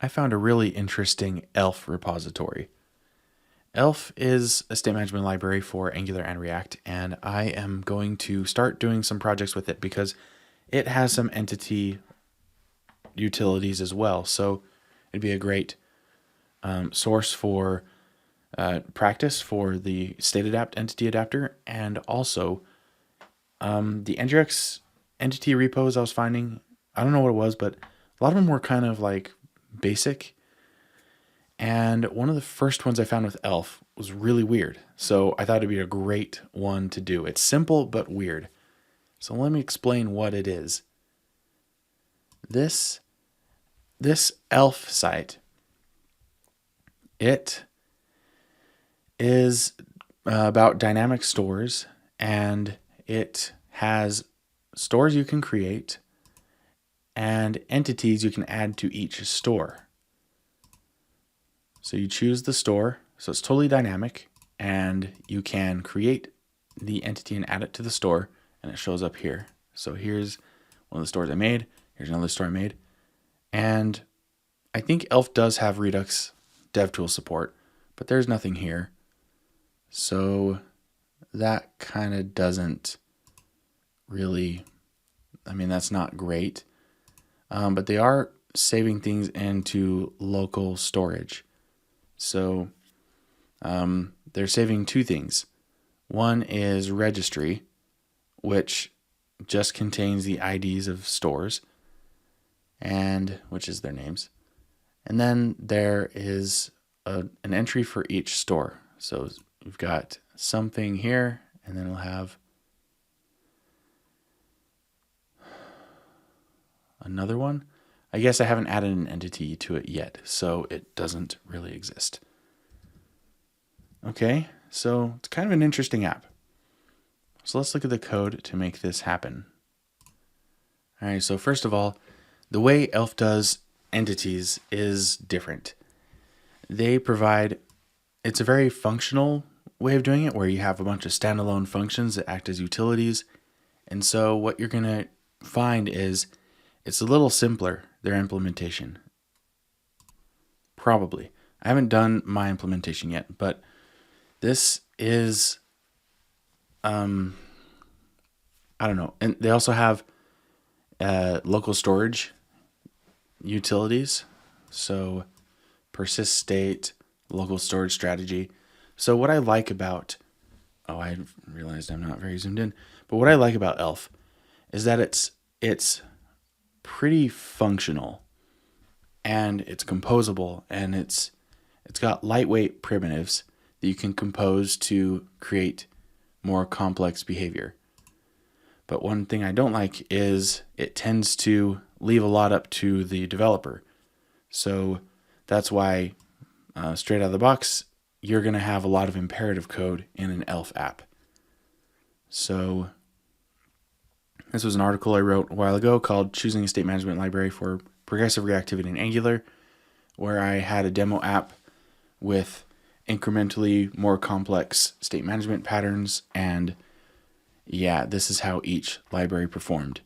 I found a really interesting ELF repository. ELF is a state management library for Angular and React, and I am going to start doing some projects with it because it has some entity utilities as well. So it'd be a great source for practice for the StateAdapt entity adapter, and also the NGX entity repos I was finding. I don't know what it was, but a lot of them were kind of like basic. And one of the first ones I found with ELF was really weird. So I thought it'd be a great one to do. It's simple but weird. So let me explain what it is. This ELF site, it is about dynamic stores, and it has stores you can create and entities you can add to each store. So you choose the store, so it's totally dynamic, and you can create the entity and add it to the store, and it shows up here. So here's one of the stores I made, here's another store I made, and I think ELF does have Redux DevTools support, but there's nothing here. So that kind of doesn't really, that's not great. But they are saving things into local storage. So they're saving two things. One is registry, which just contains the IDs of stores, and which is their names. And then there is an entry for each store. So we've got something here, and then we'll have another one. I guess I haven't added an entity to it yet, so it doesn't really exist. Okay, so it's kind of an interesting app. So let's look at the code to make this happen. All right, so first of all, the way ELF does entities is different. They provide, it's a very functional way of doing it, where you have a bunch of standalone functions that act as utilities. And so what you're going to find is it's a little simpler, their implementation. Probably. I haven't done my implementation yet, but this is, I don't know. And they also have local storage utilities. So persist state, local storage strategy. So what I like about, I realized I'm not very zoomed in, but what I like about ELF is that it's pretty functional, and it's composable, and it's got lightweight primitives that you can compose to create more complex behavior. But one thing I don't like is it tends to leave a lot up to the developer. So that's why straight out of the box, you're going to have a lot of imperative code in an ELF app. So this was an article I wrote a while ago called Choosing a State Management Library for Progressive Reactivity in Angular, where I had a demo app with incrementally more complex state management patterns, and yeah, this is how each library performed.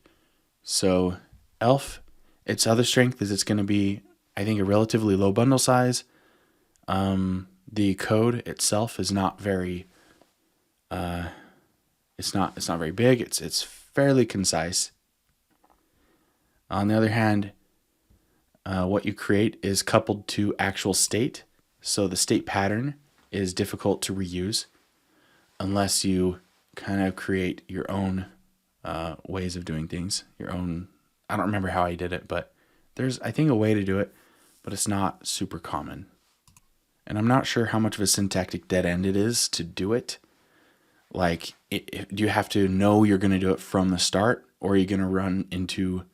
So ELF, its other strength is it's going to be, I think, a relatively low bundle size. The code itself is not very, it's not very big. It's fairly concise. On the other hand, what you create is coupled to actual state. So the state pattern is difficult to reuse unless you kind of create your own ways of doing things. Your own, I don't remember how I did it, but there's, I think, a way to do it, but it's not super common. And I'm not sure how much of a syntactic dead end it is to do it. Like, do you have to know you're going to do it from the start, or are you going to run into,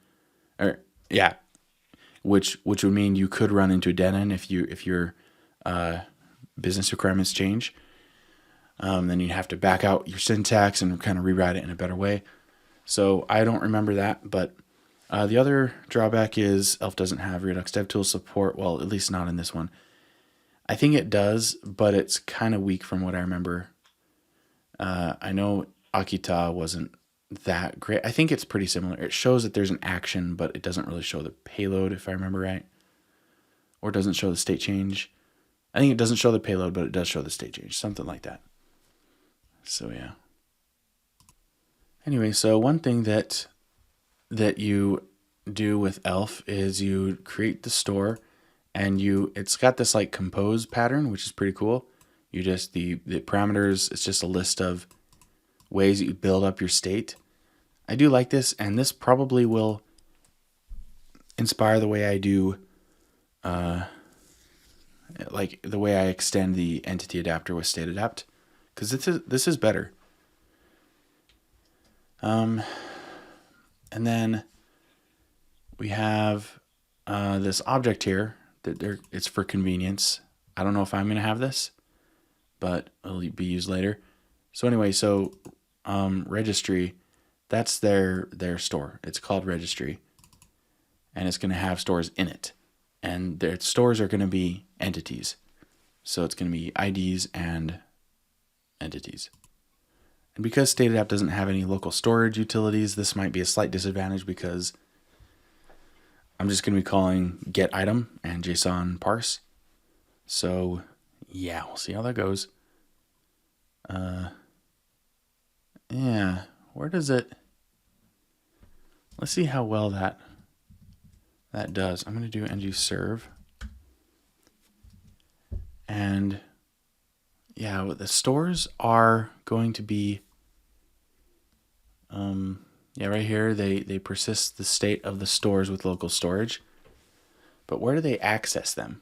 which would mean you could run into a dead end if your business requirements change. Then you'd have to back out your syntax and kind of rewrite it in a better way. So I don't remember that, but the other drawback is ELF doesn't have Redux DevTools support. Well, at least not in this one. I think it does, but it's kind of weak from what I remember. I know Akita wasn't that great. I think it's pretty similar. It shows that there's an action, but it doesn't really show the payload, if I remember right. or doesn't show the state change. I think it doesn't show the payload, but it does show the state change, something like that. So yeah. Anyway, so one thing that you do with Elf is you create the store, and it's got this like compose pattern, which is pretty cool. You just the parameters, it's just a list of ways that you build up your state. I do like this, and this probably will inspire the way I do like the way I extend the entity adapter with StateAdapt, because this is better. And then we have this object here that it's for convenience. I don't know if I'm going to have this, but it'll be used later. So anyway, registry, that's their store. It's called registry, and it's going to have stores in it. And their stores are going to be entities. So it's going to be IDs and entities. And because StateAdapt doesn't have any local storage utilities, this might be a slight disadvantage, because I'm just going to be calling getItem and JSON parse. So yeah, we'll see how that goes. Yeah, where does it? Let's see how well that does. I'm going to do ng-serve. And yeah, the stores are going to be, yeah, right here, they persist the state of the stores with local storage. But where do they access them?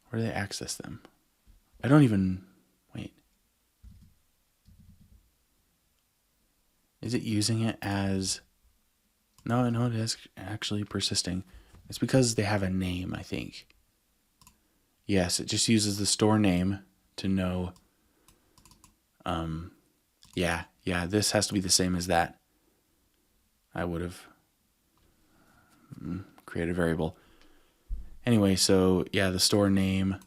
Where do they access them? I don't even, wait. Is it using it as, no, it is actually persisting. It's because they have a name, I think. Yes, it just uses the store name to know. Yeah, this has to be the same as that. I would have created a variable. Anyway, so yeah, the store name.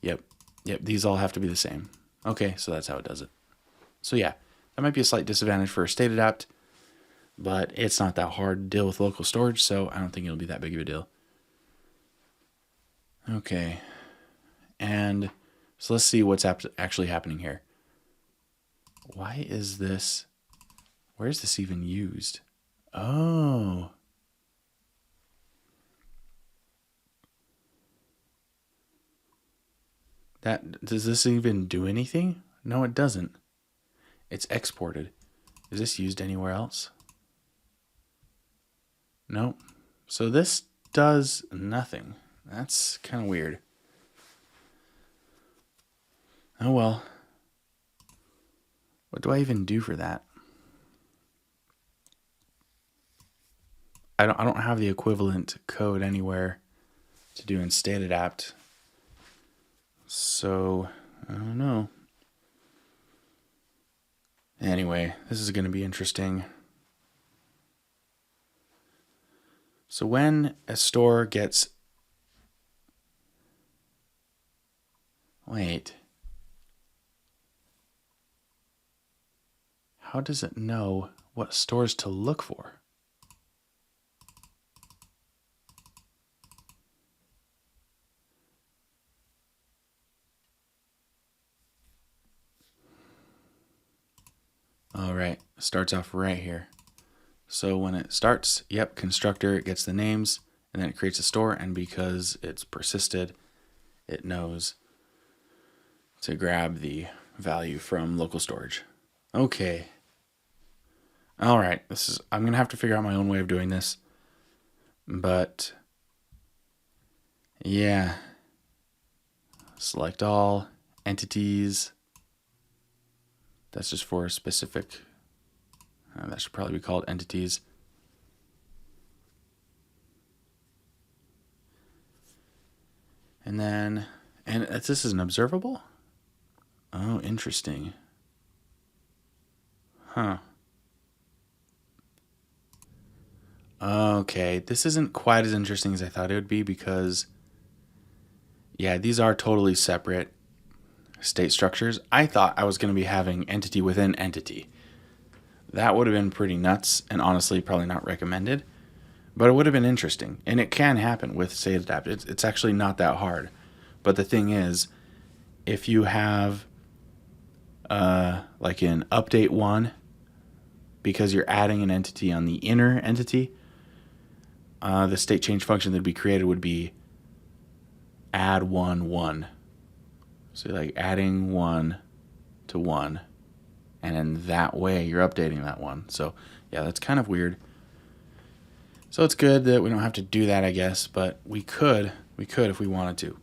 Yep, these all have to be the same. Okay, so that's how it does it. So yeah, that might be a slight disadvantage for StateAdapt, but it's not that hard to deal with local storage, so I don't think it'll be that big of a deal. Okay, and so let's see what's actually happening here. Why is this? Where is this even used? Oh. Does this even do anything? No, it doesn't. It's exported. Is this used anywhere else? Nope. So this does nothing. That's kind of weird. Oh well. What do I even do for that? I don't have the equivalent code anywhere to do in StateAdapt. So I don't know. Anyway, this is going to be interesting. So when a store gets, wait, how does it know what stores to look for? All right, starts off right here. So when it starts, yep, constructor, it gets the names, and then it creates a store, and because it's persisted, it knows to grab the value from local storage. Okay. All right, I'm gonna have to figure out my own way of doing this, but yeah. Select all entities. That's just for a specific, that should probably be called entities. And then, and this is an observable? Oh, interesting. Huh. Okay, this isn't quite as interesting as I thought it would be, because yeah, these are totally separate state structures. I thought I was going to be having entity within entity. That would have been pretty nuts, and honestly probably not recommended. But it would have been interesting, and it can happen with StateAdapt. It's actually not that hard. But the thing is, if you have like in update 1, because you're adding an entity on the inner entity, the state change function that would be created would be add 1 1. So like adding 1 to 1, and in that way you're updating that one. So yeah, that's kind of weird. So it's good that we don't have to do that, I guess, but we could if we wanted to.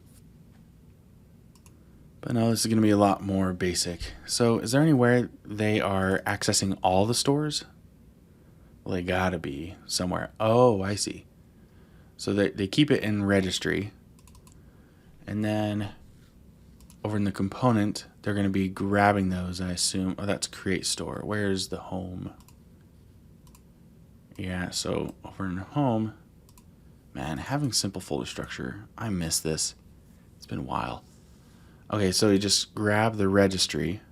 But no, this is going to be a lot more basic. So is there anywhere they are accessing all the stores? Well, they gotta be somewhere. Oh, I see. So they keep it in registry, and then over in the component, they're going to be grabbing those, I assume. Oh, that's create store. Where's the home? Yeah, so over in home, man, having simple folder structure, I miss this. It's been a while. Okay, so you just grab the registry.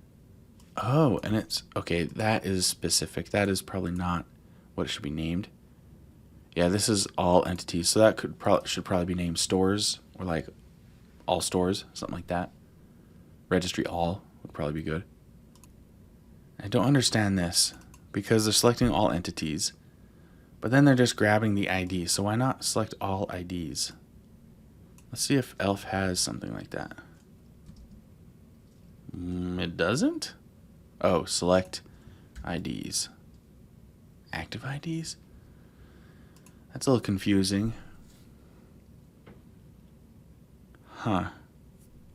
Oh, and it's, okay, that is specific. That is probably not what it should be named. Yeah, this is all entities, so that should probably be named stores, or like all stores, something like that. Registry all would probably be good. I don't understand this, because they're selecting all entities, but then they're just grabbing the ID, so why not select all IDs? Let's see if ELF has something like that. It doesn't? Oh, select IDs. Active IDs? That's a little confusing. Huh.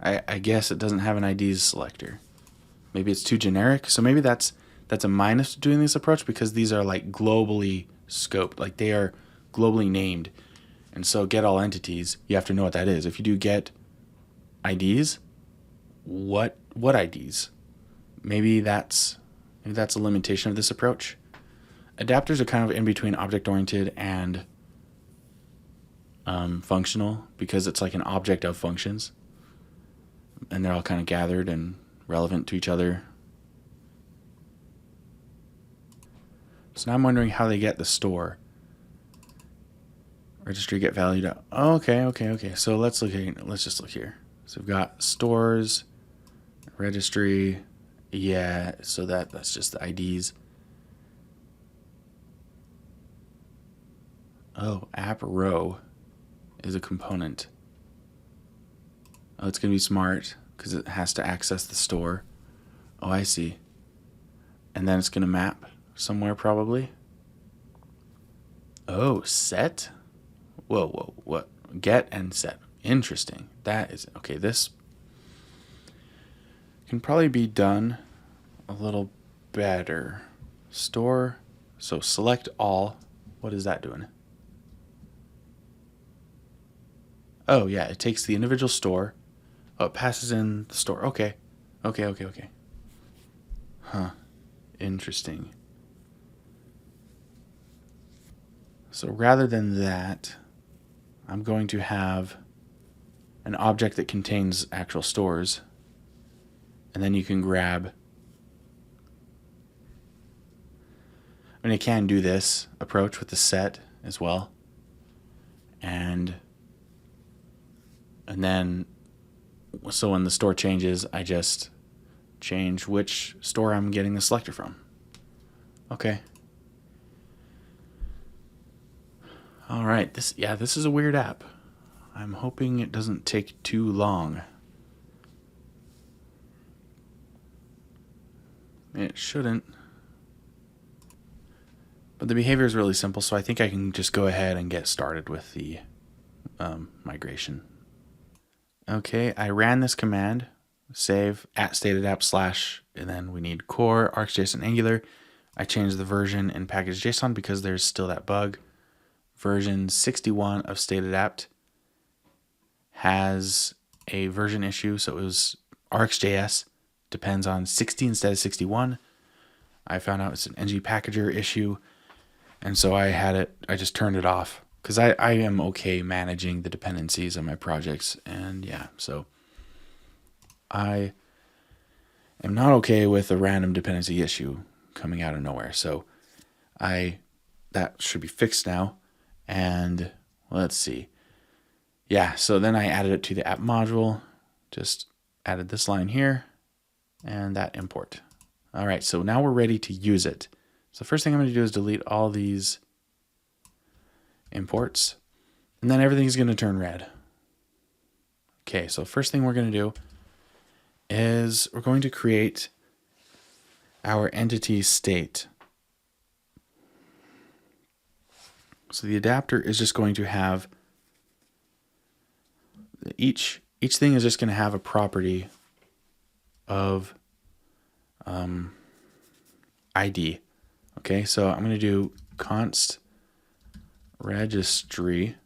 I guess it doesn't have an IDs selector. Maybe it's too generic. So maybe that's a minus to doing this approach, because these are like globally scoped. Like they are globally named. And so get all entities, you have to know what that is. If you do get IDs, what IDs? Maybe that's a limitation of this approach. Adapters are kind of in between object-oriented and functional, because it's like an object of functions, and they're all kind of gathered and relevant to each other. So now I'm wondering how they get the store. Registry get valued out. Oh, okay. So let's just look here. So we've got stores, registry. Yeah, so that's just the IDs. Oh, app row is a component. Oh, it's going to be smart because it has to access the store. Oh, I see. And then it's going to map somewhere probably. Oh, set? Whoa, what? Get and set. Interesting. That is, okay, this can probably be done a little better. Store, so select all. What is that doing? Oh, yeah, it takes the individual store. Oh, it passes in the store. Okay. Huh. Interesting. So rather than that, I'm going to have an object that contains actual stores, and then you can grab. I mean, I can do this approach with the set as well, and then so when the store changes, I just change which store I'm getting the selector from. Okay. All right. This is a weird app. I'm hoping it doesn't take too long. It shouldn't. But the behavior is really simple, so I think I can just go ahead and get started with the migration. Okay, I ran this command, save @StateAdapt / and then we need core, RxJS, and Angular. I changed the version in package.json because there's still that bug. Version 61 of StateAdapt has a version issue, so it was RxJS depends on 60 instead of 61. I found out it's an ng packager issue, and so I just turned it off because I am okay managing the dependencies on my projects, and yeah, so I am not okay with a random dependency issue coming out of nowhere. So that should be fixed now, And let's see. Yeah, so then I added it to the app module, just added this line here and that import. All right, so now we're ready to use it. So first thing I'm going to do is delete all these imports, and then everything's going to turn red. Okay, so first thing we're going to do is we're going to create our entity state. So the adapter is just going to have each thing is just going to have a property of ID. Okay, so I'm going to do const registry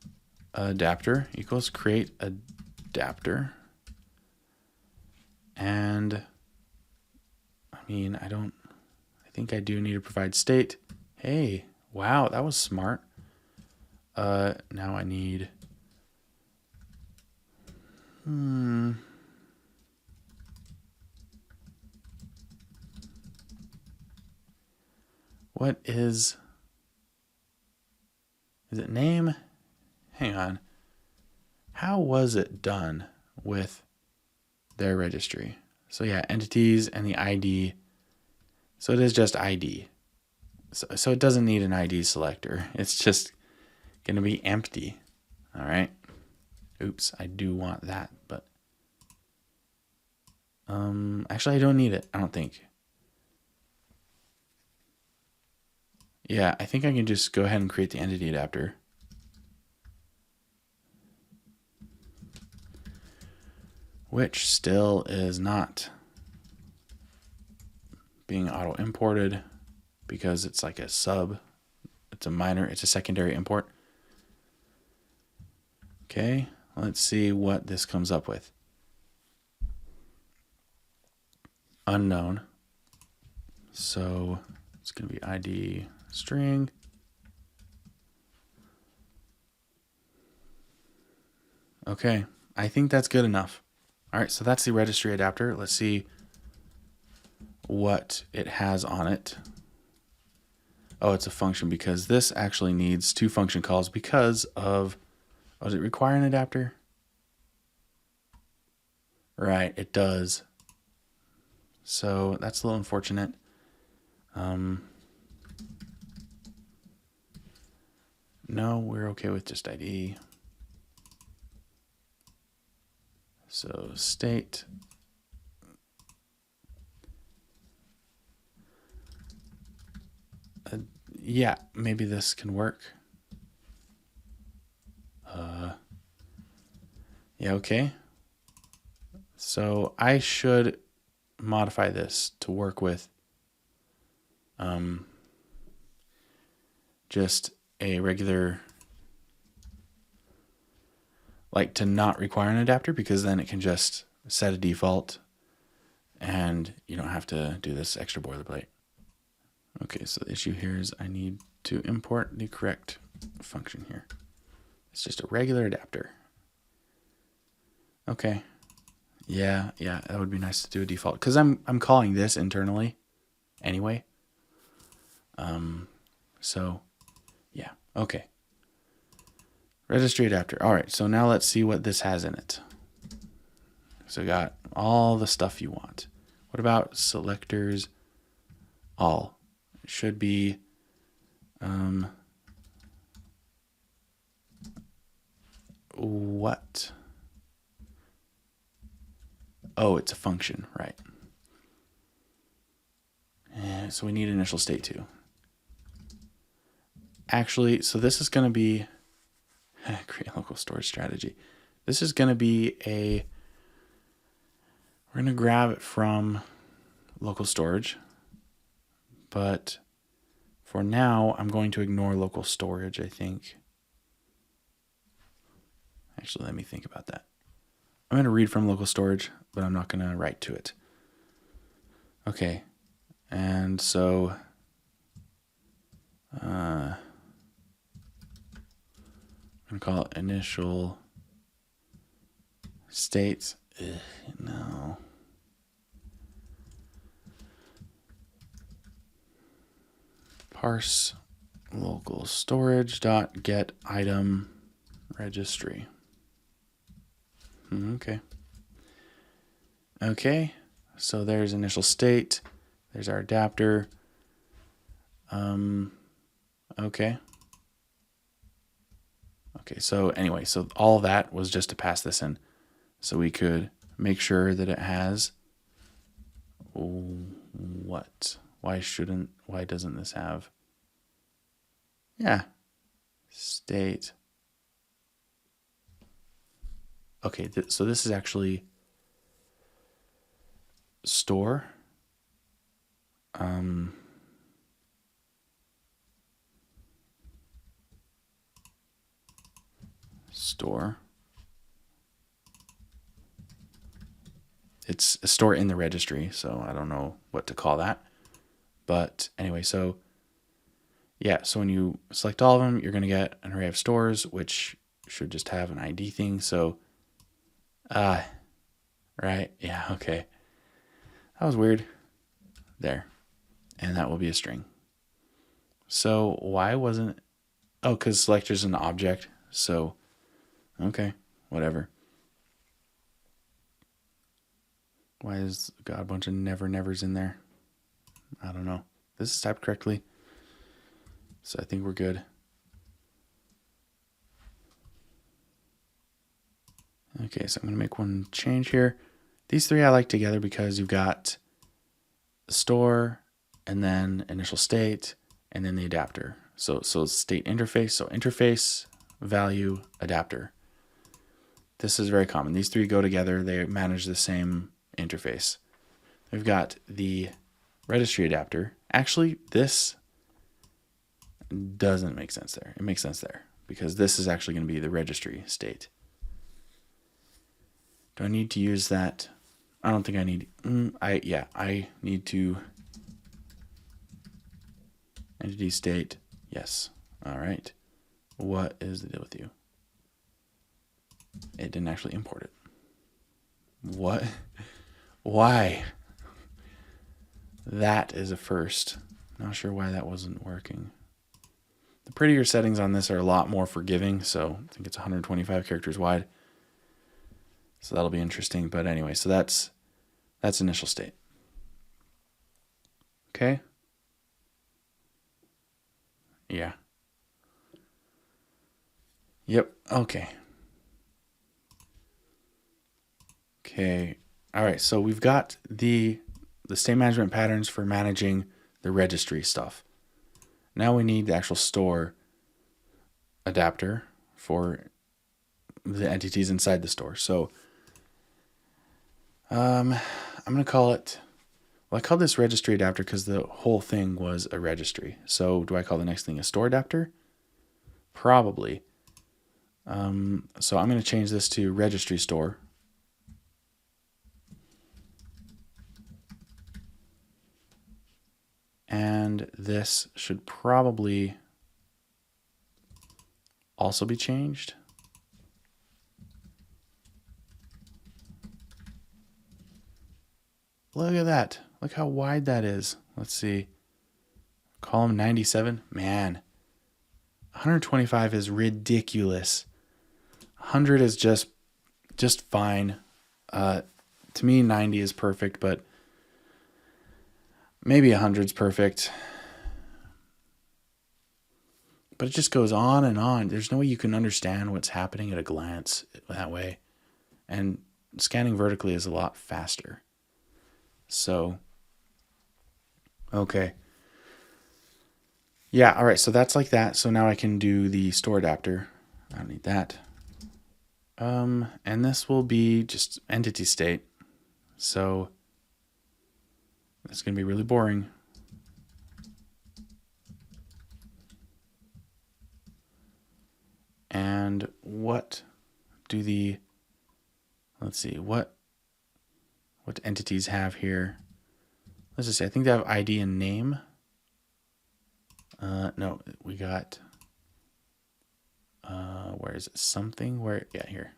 adapter equals createAdapter. And I mean, I think I do need to provide state. Hey, wow, that was smart. Now I need what is it name? Hang on. How was it done with their registry? So yeah, entities and the ID. So it is just ID. So it doesn't need an ID selector. It's just going to be empty. All right. Oops, I do want that, but actually I don't need it, I don't think. Yeah, I think I can just go ahead and create the entity adapter. Which still is not being auto imported because it's like a sub. It's a secondary import. Okay, let's see what this comes up with. Unknown. So it's going to be ID string. Okay, I think that's good enough. All right, so that's the registry adapter. Let's see what it has on it. Oh, it's a function because this actually needs 2 function calls because of, does it require an adapter? Right, it does. So that's a little unfortunate. No, we're okay with just ID. So state. Yeah, maybe this can work. Yeah, okay. So I should modify this to work with just a regular, like to not require an adapter, because then it can just set a default and you don't have to do this extra boilerplate. Okay, so the issue here is I need to import the correct function here. It's just a regular adapter. Okay. Yeah, that would be nice to do a default because I'm calling this internally anyway. So yeah, okay. Registry adapter. All right, so now let's see what this has in it. So we got all the stuff you want. What about selectors all? It should be what? Oh, it's a function, right? And so we need initial state too. Actually, so this is going to be create local storage strategy. This is going to be we're going to grab it from local storage, but for now, I'm going to ignore local storage, I think. Actually, let me think about that. I'm going to read from local storage, but I'm not going to write to it. Okay, and so I'm going to call it initial states. No. Parse local storage dot get item registry. Okay. Okay. So there's initial state. There's our adapter. Okay. Okay. So anyway, so all that was just to pass this in, so we could make sure that it has what? Why doesn't this have? Yeah. State. Okay. So this is actually store. Store. It's a store in the registry, so I don't know what to call that. But anyway, so yeah, so when you select all of them, you're going to get an array of stores, which should just have an ID thing. So, right? Yeah, okay. That was weird. There. And that will be a string. So why wasn't... Oh, because selector is an object. So, okay, whatever. Why is got a bunch of nevers in there? I don't know. This is typed correctly, so I think we're good. Okay, so I'm going to make one change here. These three I like together because you've got store and then initial state and then the adapter. So state interface, so interface, value, adapter. This is very common. These three go together. They manage the same interface. We've got the registry adapter. Actually, this doesn't make sense there. It makes sense there because this is actually going to be the registry state. Do I need to use that? I don't think I need. I need to entity state. Yes. All right. What is the deal with you? It didn't actually import it. What? Why? That is a first. Not sure why that wasn't working. The prettier settings on this are a lot more forgiving, so I think it's 125 characters wide. So that'll be interesting. But anyway, so that's initial state. Okay. Yeah. Yep. Okay. Okay. All right. So we've got the state management patterns for managing the registry stuff. Now we need the actual store adapter for the entities inside the store. So I'm going to call it, well, I called this registry adapter because the whole thing was a registry. So do I call the next thing a store adapter? Probably. So I'm going to change this to registry store. And this should probably also be changed. Look at that. Look how wide that is. Let's see. Column 97. Man, 125 is ridiculous. 100 is just fine. To me, 90 is perfect, but maybe 100 is perfect. But it just goes on and on. There's no way you can understand what's happening at a glance that way. And scanning vertically is a lot faster. So, okay. Yeah, all right, so that's like that. So now I can do the store adapter. I don't need that. And this will be just entity state. So it's going to be really boring. And what do the, let's see, what entities have here? Let's just say, I think they have ID and name. No, we got, where is it? Something where, yeah, here.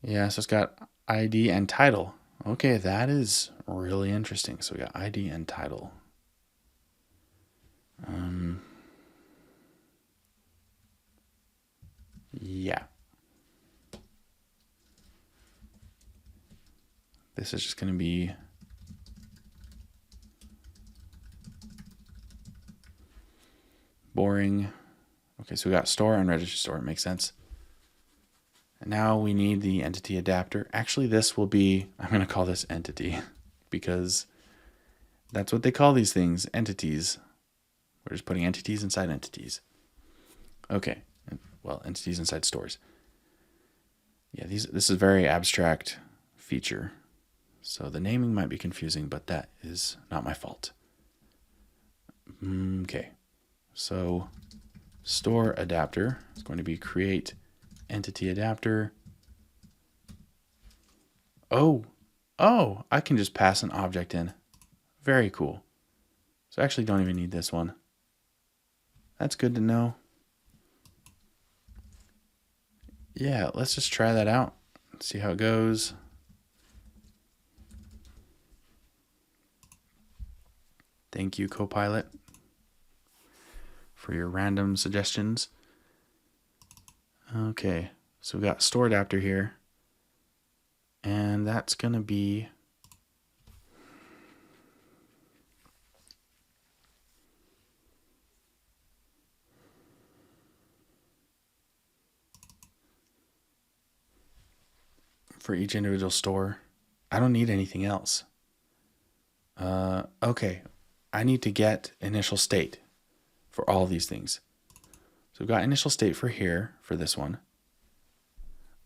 Yeah, so it's got ID and title. Okay, that is really interesting. So we got ID and title. Yeah. This is just going to be boring. Okay, so we got store and registry store. It makes sense. And now we need the entity adapter. Actually, this will be, I'm going to call this entity because that's what they call these things, entities. We're just putting entities inside entities. Okay, well, entities inside stores. Yeah, this is a very abstract feature. So the naming might be confusing, but that is not my fault. Okay, so store adapter is going to be create entity adapter. Oh, I can just pass an object in. Very cool. So I actually don't even need this one. That's good to know. Yeah, let's just try that out. See how it goes. Thank you, Copilot, for your random suggestions. Okay, so we got store adapter here. And that's going to be for each individual store. I don't need anything else. Okay, I need to get initial state for all these things. So we've got initial state for here, for this one.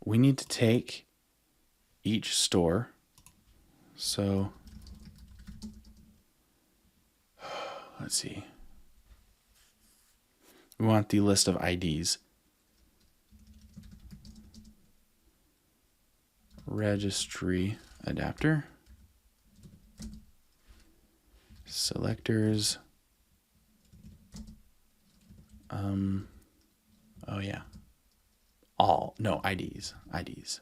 We need to take each store. So let's see. We want the list of IDs. Registry adapter. Selectors. Oh yeah. IDs.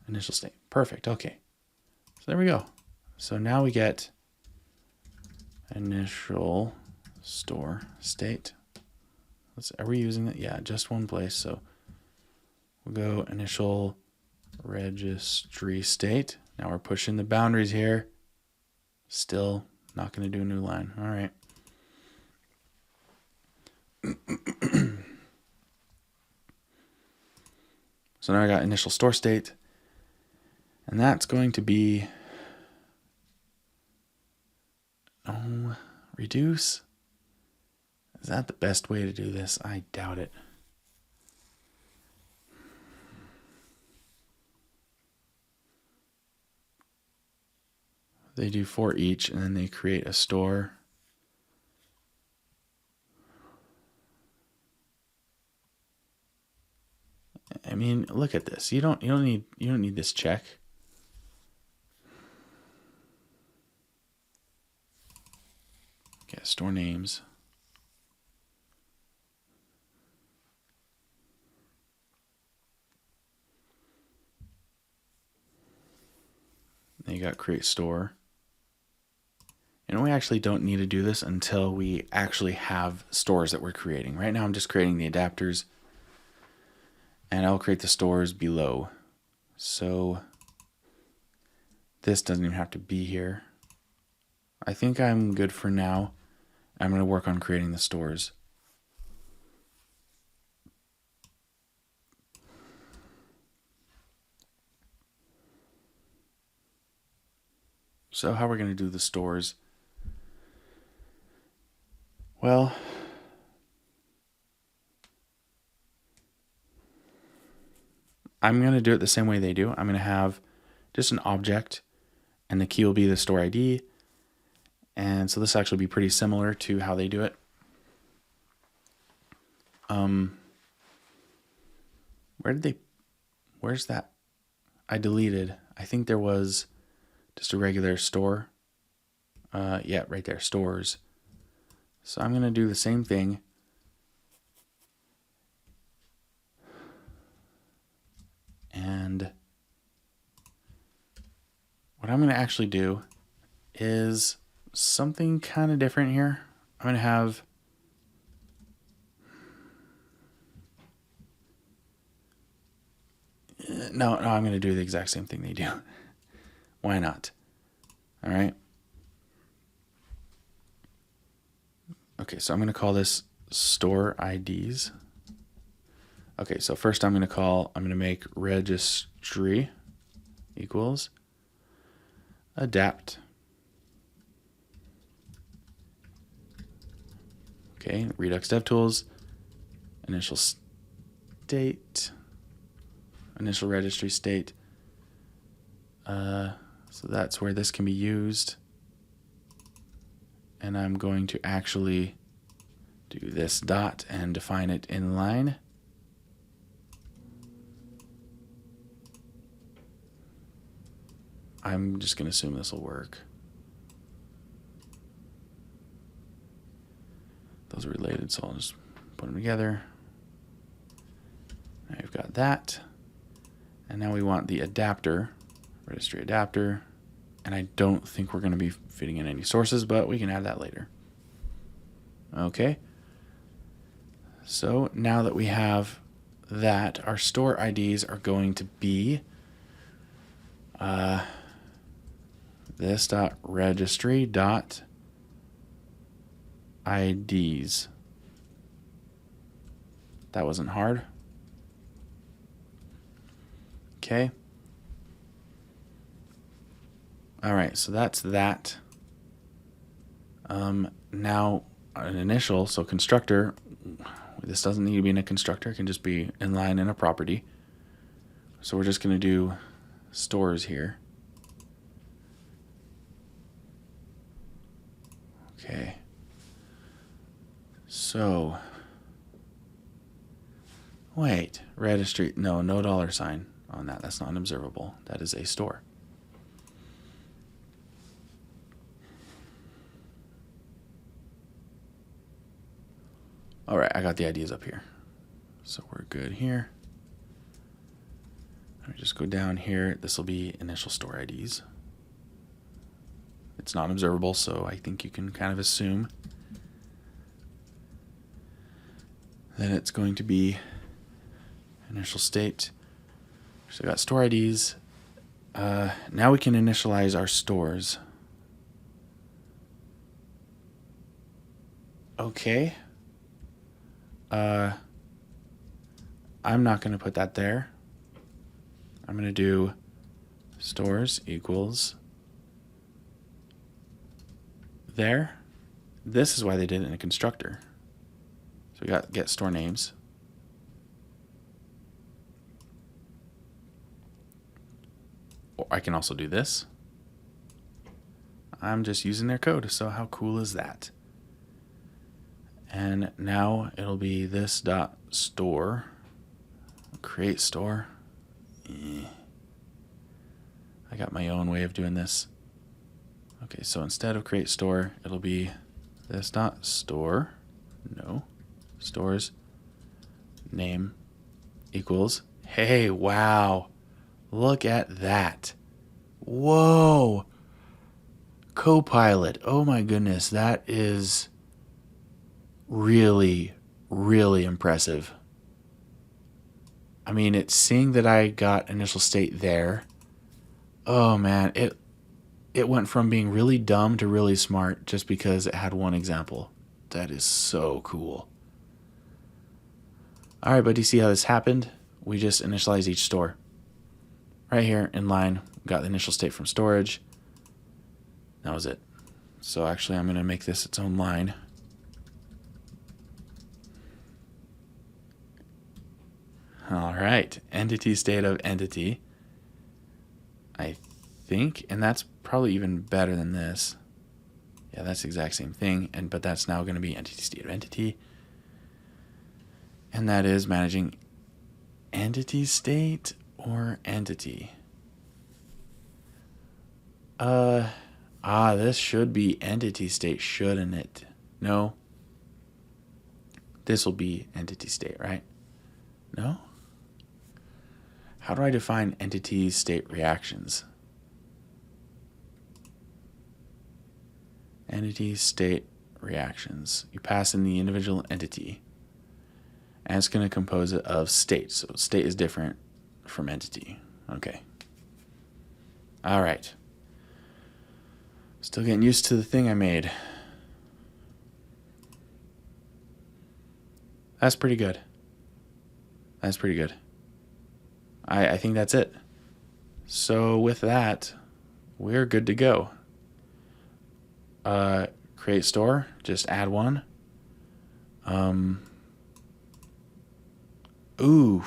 Initial state. Perfect. Okay. So there we go. So now we get initial store state. Are we using it? Yeah, just one place. So we'll go initial registry state. Now we're pushing the boundaries here. Still not going to do a new line. All right. So now I got initial store state, and that's going to be reduce. Is that the best way to do this? I doubt it. They do for each, and then they create a store. I mean, look at this. You don't need this check. Okay, store names. Then you got create store. And we actually don't need to do this until we actually have stores that we're creating. Right now I'm just creating the adapters, and I'll create the stores below. So this doesn't even have to be here. I think I'm good for now. I'm going to work on creating the stores. So how we're going to do the stores? Well, I'm going to do it the same way they do. I'm going to have just an object, and the key will be the store ID. And so this will actually be pretty similar to how they do it. Where's that? I deleted. I think there was just a regular store. Yeah, right there, stores. So I'm going to do the same thing. And what I'm going to actually do is something kind of different here. I'm going to have no, I'm going to do the exact same thing they do. Why not? All right. Okay, so I'm going to call this store IDs. Okay, so first I'm going to make registry equals adapt. Okay, Redux DevTools, initial state, initial registry state. So that's where this can be used. And I'm going to actually do this dot and define it in line. I'm just going to assume this will work. Those are related, so I'll just put them together. Now you've got that. And now we want the adapter, registry adapter. And I don't think we're going to be fitting in any sources, but we can add that later. Okay. So now that we have that, our store IDs are going to be this dot registry dot IDs. That wasn't hard. Okay. All right, so that's that. Now an initial, so constructor, this doesn't need to be in a constructor, it can just be inline in a property. So we're just going to do stores here. Okay. So, wait, registry, no $sign on that. That's not an observable. That is a store. All right, I got the IDs up here. So we're good here. Let me just go down here. This will be initial store IDs. It's not observable, so I think you can kind of assume. Then it's going to be initial state. So we got store IDs. Now we can initialize our stores. Okay. I'm not going to put that there. I'm going to do stores equals there. This is why they did it in a constructor. So we got get store names. Or I can also do this. I'm just using their code, so how cool is that? And now it'll be this dot store, create store. I got my own way of doing this. Okay, so instead of create store, it'll be this dot store, no, stores name equals, hey, wow, look at that. Whoa, Copilot, oh my goodness, that is really, really impressive. I mean, it's seeing that I got initial state there. Oh man, it went from being really dumb to really smart just because it had one example. That is so cool. All right, but do you see how this happened? We just initialized each store. Right here in line, we got the initial state from storage. That was it. So actually, I'm going to make this its own line. All right, entity state of entity. I think, and that's probably even better than this. Yeah, that's the exact same thing, but that's now going to be entity state of entity. And that is managing entity state or entity. This should be entity state, shouldn't it? No. This will be entity state, right? No? How do I define entity state reactions? Entity state reactions. You pass in the individual entity, and it's going to compose it of state. So state is different from entity. Okay. All right. Still getting used to the thing I made. That's pretty good. That's pretty good. I think that's it. So with that, we're good to go. Create store, just add one. Ooh.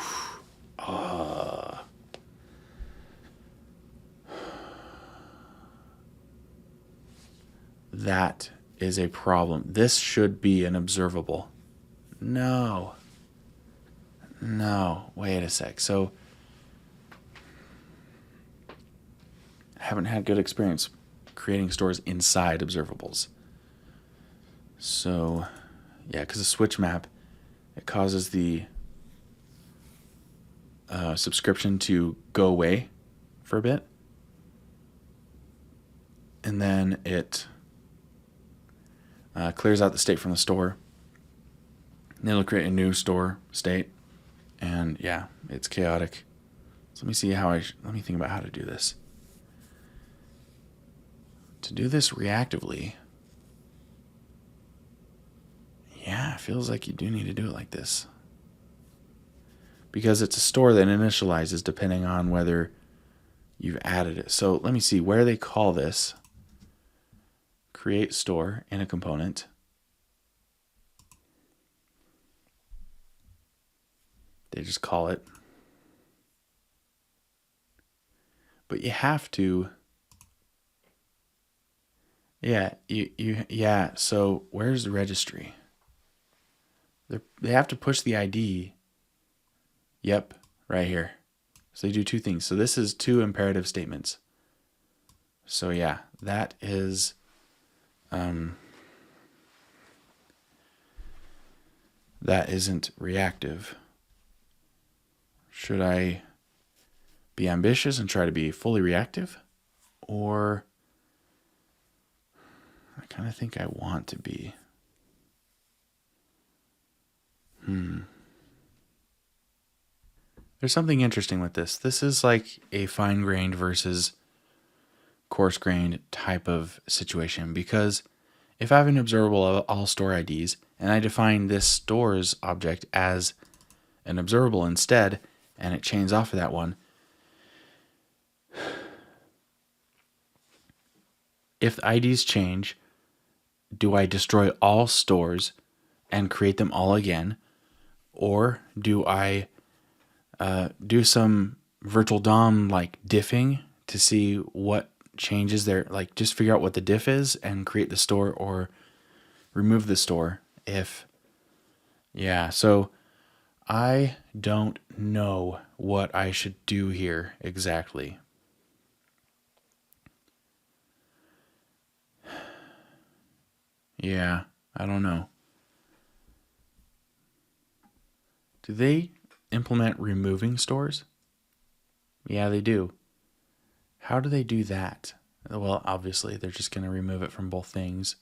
That is a problem. This should be an observable. No. Wait a sec. So I haven't had good experience creating stores inside observables. So yeah, because the switch map, it causes the subscription to go away for a bit. And then it clears out the state from the store. And it'll create a new store state. And yeah, it's chaotic. So let me see let me think about how to do this. To do this reactively, yeah, it feels like you do need to do it like this. Because it's a store that initializes depending on whether you've added it. So let me see where they call this. Create store in a component. They just call it. But you have to. Yeah, so where's the registry? They have to push the ID. Yep, right here. So they do two things. So this is two imperative statements. So yeah, that is that isn't reactive. Should I be ambitious and try to be fully reactive? Or I kind of think I want to be. There's something interesting with this. This is like a fine-grained versus coarse-grained type of situation, because if I have an observable of all store IDs and I define this stores object as an observable instead, and it chains off of that one, if the IDs change, do I destroy all stores and create them all again? Or do I do some virtual DOM like diffing to see what changes there, like just figure out what the diff is and create the store or remove the store if, yeah, so I don't know what I should do here exactly. Yeah, I don't know. Do they implement removing stores? Yeah, they do. How do they do that? Well, obviously, they're just going to remove it from both things.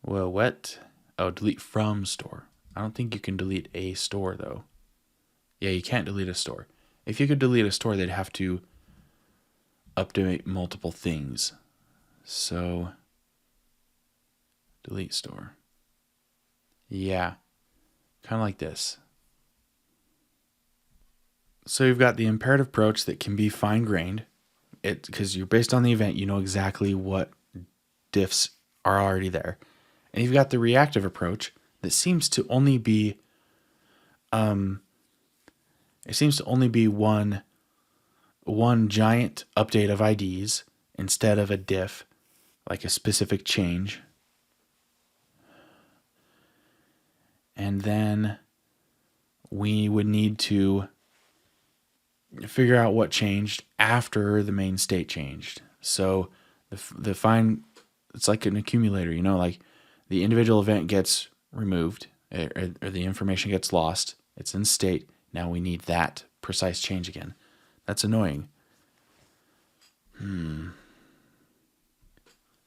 Well, what? Oh, delete from store. I don't think you can delete a store, though. Yeah, you can't delete a store. If you could delete a store, they'd have to update multiple things. So, delete store. Yeah, kind of like this. So you've got the imperative approach that can be fine-grained, because you're based on the event, you know exactly what diffs are already there. And you've got the reactive approach that seems to only be one giant update of IDs instead of a diff, like a specific change. And then we would need to figure out what changed after the main state changed. So the fine, it's like an accumulator, you know, like the individual event gets removed or the information gets lost. It's in state. Now we need that precise change again. That's annoying.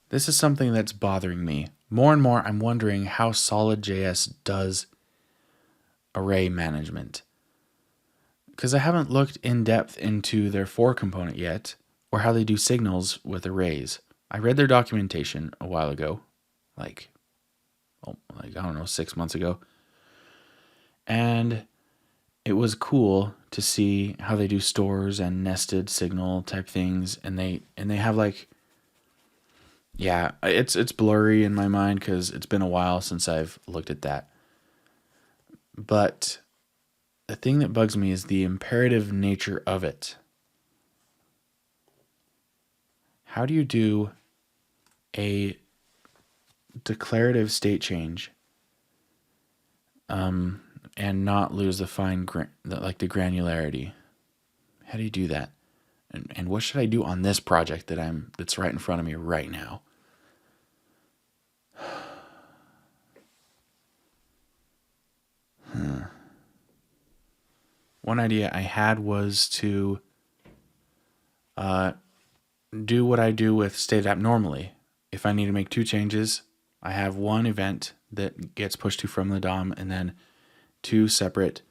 This is something that's bothering me. More and more, I'm wondering how Solid.js does array management. Because I haven't looked in depth into their for component yet, or how they do signals with arrays. I read their documentation a while ago, like I don't know, 6 months ago. And it was cool to see how they do stores and nested signal type things. And they have like, yeah, it's blurry in my mind because it's been a while since I've looked at that. But the thing that bugs me is the imperative nature of it. How do you do a declarative state change and not lose the the granularity? How do you do that? And what should I do on this project that's right in front of me right now? One idea I had was to do what I do with StateAdapt normally. If I need to make 2 changes, I have one event that gets pushed to from the DOM and then 2 separate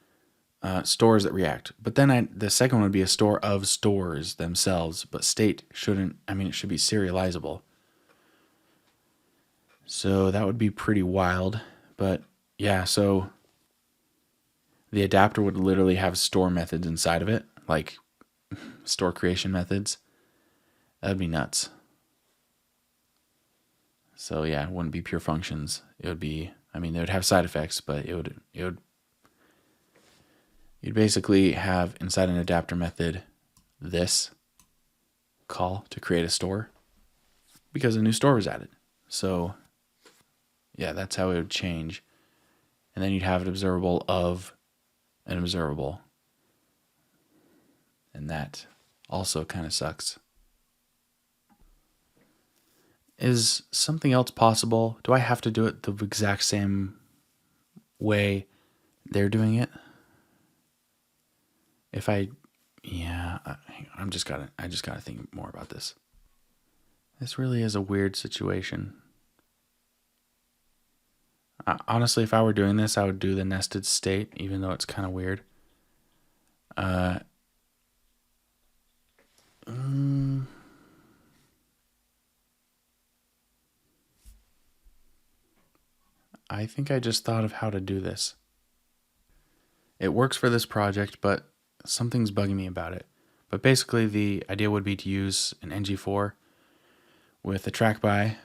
stores that react. But then the second one would be a store of stores themselves, but state shouldn't, it should be serializable. So that would be pretty wild. But yeah, so the adapter would literally have store methods inside of it, like store creation methods. That'd be nuts. So yeah, it wouldn't be pure functions. It would be, they would have side effects, but you'd basically have inside an adapter method this call to create a store because a new store was added. So yeah, that's how it would change. And then you'd have an observable of an observable. And that also kind of sucks. Is something else possible? Do I have to do it the exact same way they're doing it? I just gotta think more about this. This really is a weird situation. Honestly, if I were doing this, I would do the nested state, even though it's kind of weird. I think I just thought of how to do this. It works for this project, but something's bugging me about it. But basically, the idea would be to use an ng4 with a track by,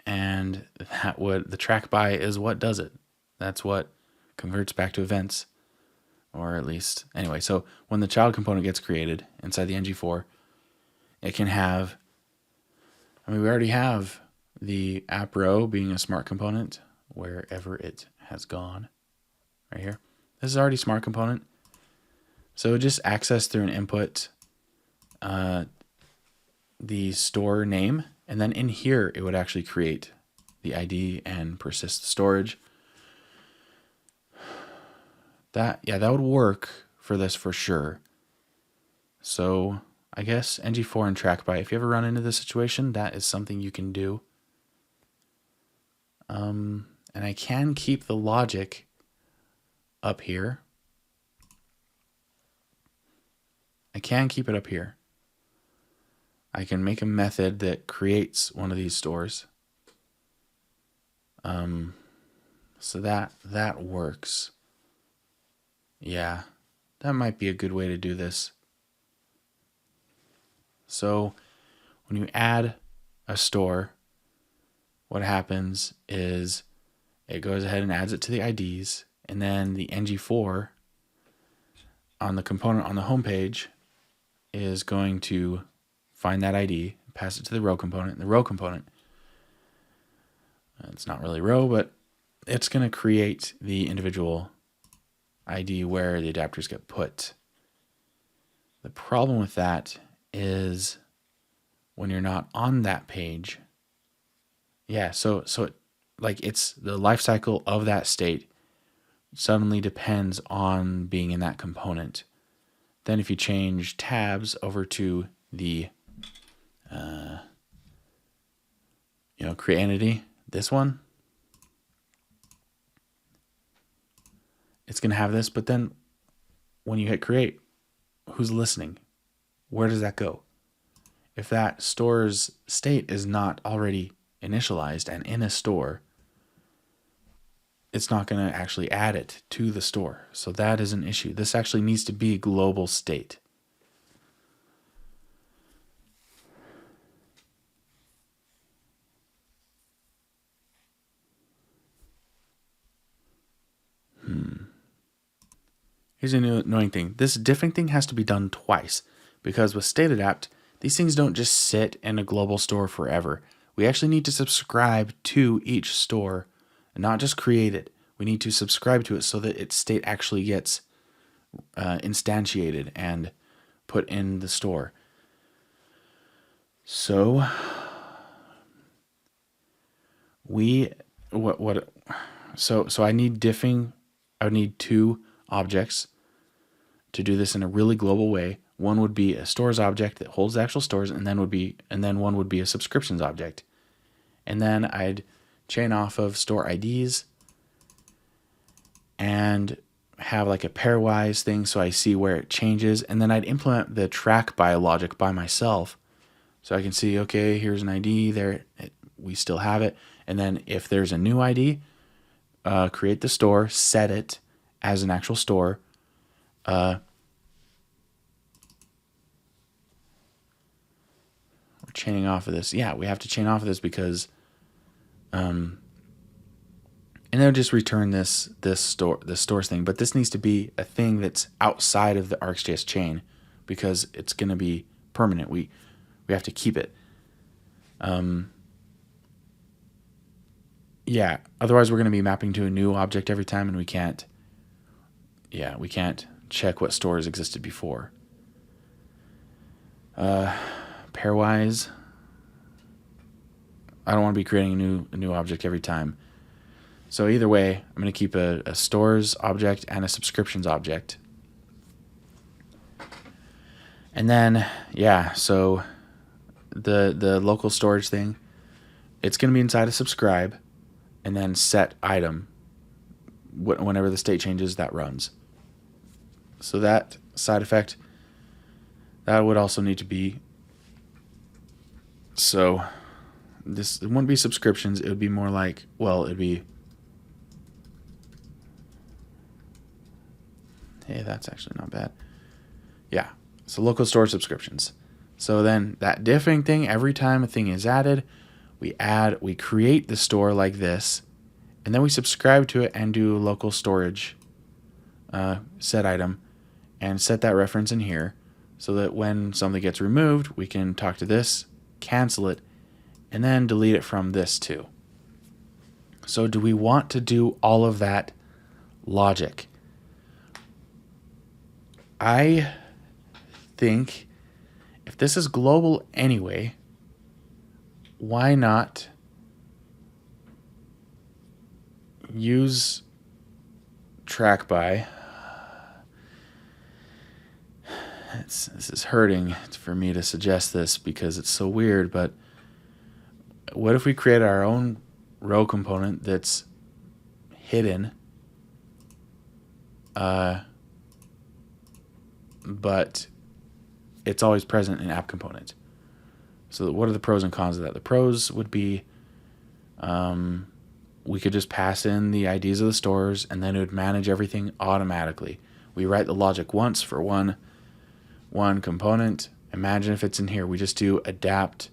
and the track by is what does it. That's what converts back to events, or at least anyway. So when the child component gets created inside the ng4, it can have. We already have the app row being a smart component wherever it has gone, right here. This is already smart component. So just access through an input the store name, and then in here it would actually create the ID and persist the storage. That would work for this for sure. So I guess ng4 and track by, if you ever run into this situation, that is something you can do. And I can keep the logic up here. I can keep it up here. I can make a method that creates one of these stores. So that works. Yeah, that might be a good way to do this. So when you add a store, what happens is it goes ahead and adds it to the IDs, and then the ng4 on the component on the home page is going to find that ID, pass it to the row component. The row component, it's not really row, but it's going to create the individual ID where the adapters get put. The problem with that is when you're not on that page. Yeah, so it's the life cycle of that state suddenly depends on being in that component. Then if you change tabs over to the create entity, this one, it's going to have this, but then when you hit create, who's listening? Where does that go? If that store's state is not already initialized and in a store, it's not going to actually add it to the store. So that is an issue. This actually needs to be global state. Here's an annoying thing. This diffing thing has to be done twice, because with StateAdapt, these things don't just sit in a global store forever. We actually need to subscribe to each store and not just create it. We need to subscribe to it so that its state actually gets instantiated and put in the store. So so I need diffing. I would need two objects to do this in a really global way. One would be a stores object that holds the actual stores, and then one would be a subscriptions object. And then I'd chain off of store IDs and have like a pairwise thing so I see where it changes. And then I'd implement the track by logic by myself so I can see, okay, here's an ID there. We still have it. And then if there's a new ID, create the store, set it as an actual store. We're chaining off of this. Yeah, we have to chain off of this because, and then just return this stores thing. But this needs to be a thing that's outside of the RxJS chain because it's going to be permanent. We have to keep it. Yeah, otherwise we're going to be mapping to a new object every time, and we can't check what stores existed before. Pairwise, I don't want to be creating a new object every time. So either way, I'm going to keep a stores object and a subscriptions object. And then, so the local storage thing, it's going to be inside of subscribe, and then set item. Whenever the state changes, that runs. So that side effect, that would also need to be. So it wouldn't be subscriptions. It would be more like, it'd be. Hey, that's actually not bad. Yeah. So local storage subscriptions. So then that diffing thing, every time a thing is added, we create the store like this, and then we subscribe to it and do local storage set item and set that reference in here so that when something gets removed, we can talk to this, cancel it, and then delete it from this too. So do we want to do all of that logic? I think if this is global anyway, why not use track by? This is hurting for me to suggest this because it's so weird, but what if we create our own row component that's hidden, but it's always present in app component? So what are the pros and cons of that? The pros would be we could just pass in the IDs of the stores, and then it would manage everything automatically. We write the logic once for one component. Imagine if it's in here. We just do adapt.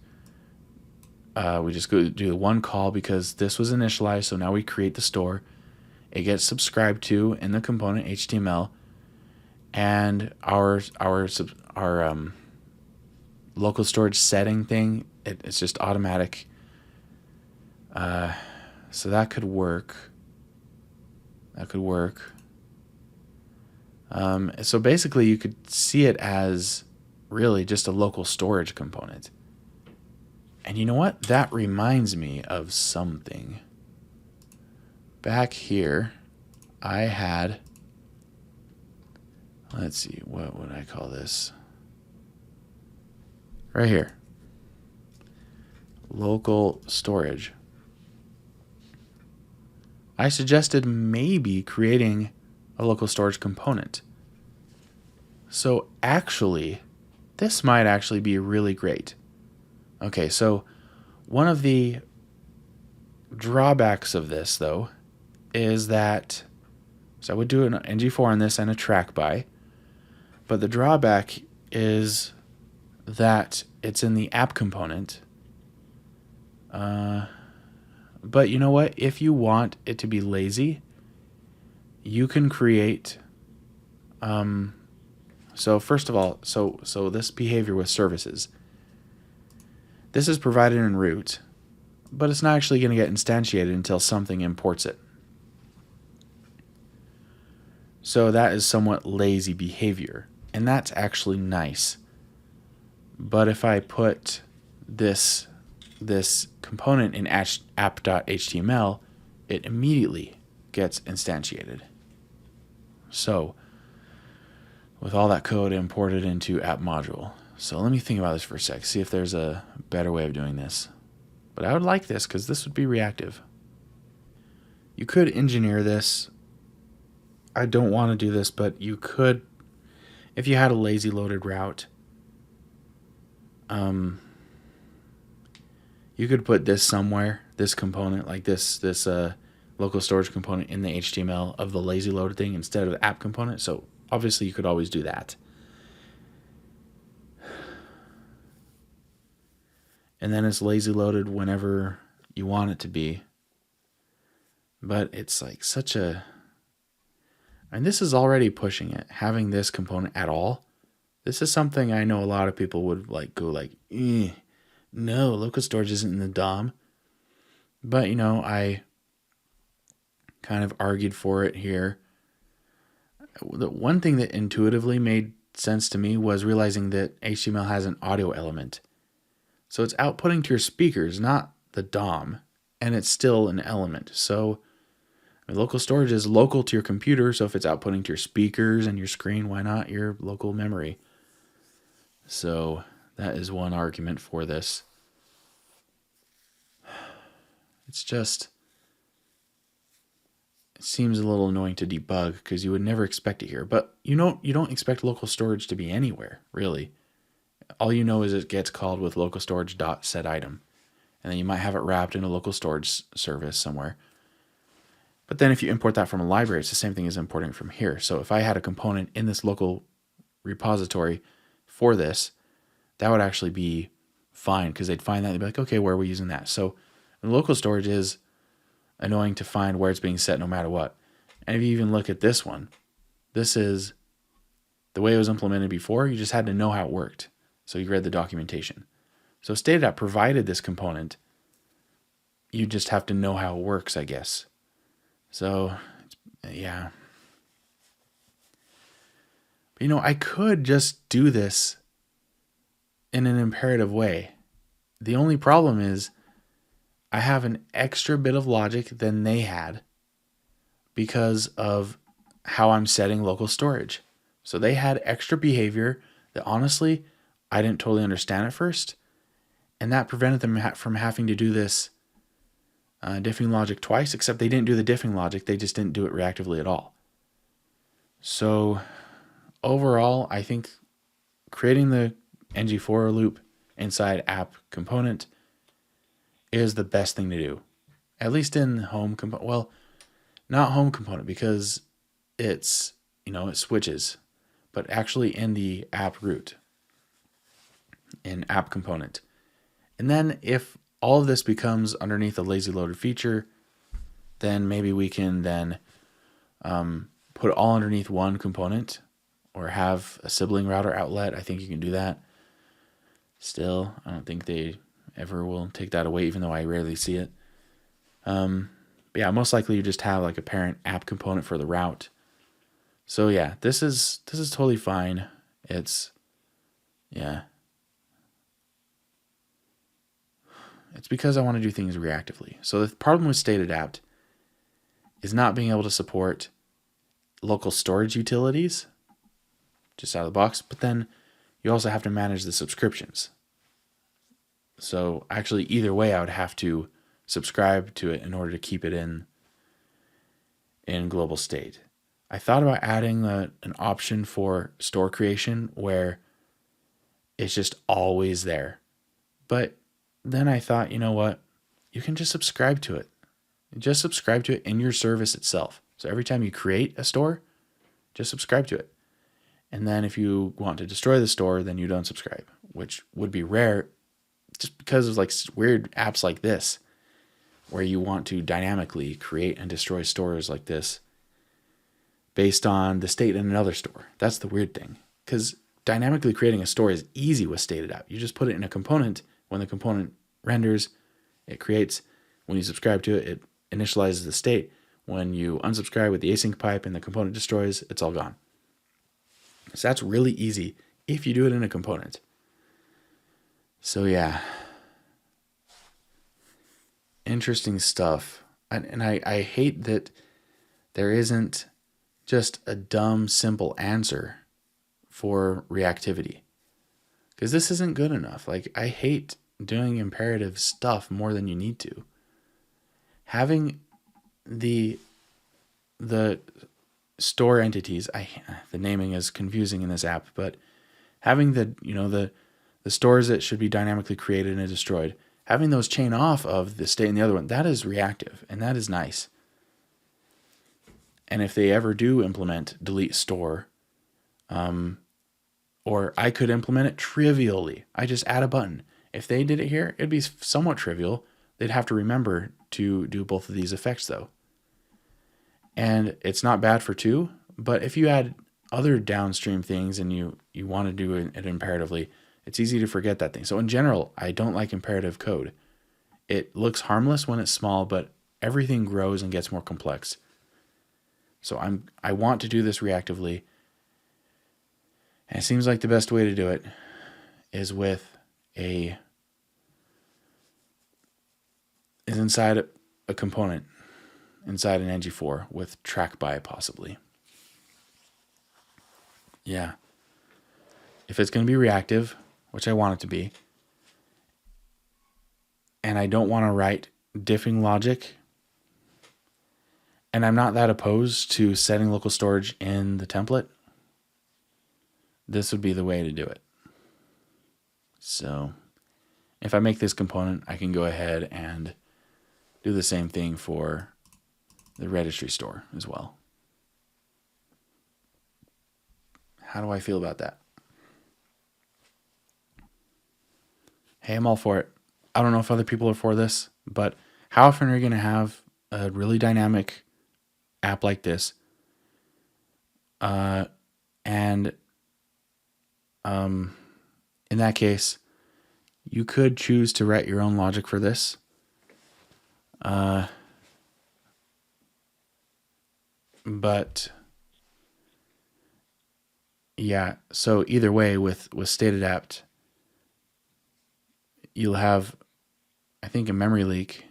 We just go do the one call because this was initialized, so now we create the store. It gets subscribed to in the component HTML, and our local storage setting thing, it's just automatic. So that could work. So basically you could see it as really just a local storage component. And you know what? That reminds me of something. Back here, I had, let's see, what would I call this? Right here. local storage, I suggested maybe creating a local storage component. So actually, this might actually be really great. Okay, so one of the drawbacks of this, though, is that, so I would do an ng4 on this and a track by, but the drawback is that it's in the app component. But you know what? If you want it to be lazy, you can create. So first of all, so this behavior with services. This is provided in root, but it's not actually going to get instantiated until something imports it. So that is somewhat lazy behavior, and that's actually nice. But if I put this component in app.html, it immediately gets instantiated. So with all that code imported into app module. So let me think about this for a sec, see if there's a better way of doing this. But I would like this because this would be reactive. You could engineer this. I don't want to do this, but you could, if you had a lazy loaded route, you could put this somewhere, this component, like this local storage component in the HTML of the lazy loaded thing instead of the app component. So obviously you could always do that. And then it's lazy loaded whenever you want it to be. But it's like such a, and this is already pushing it, having this component at all. This is something I know a lot of people would like go like, no, local storage isn't in the DOM. But, you know, I kind of argued for it here. The one thing that intuitively made sense to me was realizing that HTML has an audio element. So it's outputting to your speakers, not the DOM, and it's still an element. So local storage is local to your computer, so if it's outputting to your speakers and your screen, why not your local memory? So that is one argument for this. It's just, it seems a little annoying to debug because you would never expect it here. But you don't expect local storage to be anywhere, really. All you know is it gets called with local storage.setItem. And then you might have it wrapped in a local storage service somewhere. But then if you import that from a library, it's the same thing as importing from here. So if I had a component in this local repository for this, that would actually be fine because they'd find that and they'd be like, okay, where are we using that? So local storage is annoying to find where it's being set no matter what. And if you even look at this one, this is the way it was implemented before. You just had to know how it worked. So you read the documentation. So StateAdapt provided this component. You just have to know how it works, I guess. So, yeah. But, you know, I could just do this in an imperative way. The only problem is I have an extra bit of logic than they had because of how I'm setting local storage. So they had extra behavior that honestly, I didn't totally understand at first. And that prevented them from having to do this diffing logic twice, except they didn't do the diffing logic. They just didn't do it reactively at all. So overall, I think creating the ng4 loop inside app component is the best thing to do. At least in home component. Well, not home component because it's, it switches, but actually in the app root, in app component. And then if all of this becomes underneath a lazy loaded feature, then maybe we can then put it all underneath one component or have a sibling router outlet. I think you can do that. Still, I don't think they ever will take that away, even though I rarely see it. But yeah, most likely you just have like a parent app component for the route. So yeah, this is totally fine. It's because I want to do things reactively. So the problem with StateAdapt is not being able to support local storage utilities just out of the box, but then you also have to manage the subscriptions. So actually, either way, I would have to subscribe to it in order to keep it in global state. I thought about adding an option for store creation where it's just always there. But then I thought, you know what? You can just subscribe to it. Just subscribe to it in your service itself. So every time you create a store, just subscribe to it. And then if you want to destroy the store, then you don't subscribe, which would be rare just because of like weird apps like this, where you want to dynamically create and destroy stores like this based on the state in another store. That's the weird thing, because dynamically creating a store is easy with StateAdapt. You just put it in a component. When the component renders, it creates. When you subscribe to it, it initializes the state. When you unsubscribe with the async pipe and the component destroys, it's all gone. So that's really easy if you do it in a component. So yeah, interesting stuff. And I hate that there isn't just a dumb, simple answer for reactivity, because this isn't good enough. Like, I hate doing imperative stuff more than you need to. Having the store entities, the naming is confusing in this app, but having the stores that should be dynamically created and destroyed, having those chain off of the state in the other one, that is reactive, and that is nice. And if they ever do implement delete store, or I could implement it trivially. I just add a button. If they did it here, it'd be somewhat trivial. They'd have to remember to do both of these effects though. And it's not bad for two, but if you add other downstream things and you want to do it imperatively, it's easy to forget that thing. So in general, I don't like imperative code. It looks harmless when it's small, but everything grows and gets more complex. So I want to do this reactively. And it seems like the best way to do it is inside a component, inside an ng4 with track by possibly. Yeah. If it's going to be reactive, which I want it to be, and I don't want to write diffing logic, and I'm not that opposed to setting local storage in the template, this would be the way to do it. So if I make this component, I can go ahead and do the same thing for the registry store as well. How do I feel about that? Hey, I'm all for it. I don't know if other people are for this, but how often are you going to have a really dynamic app like this? In that case, you could choose to write your own logic for this. But yeah, so either way with StateAdapt, you'll have, I think, a memory leak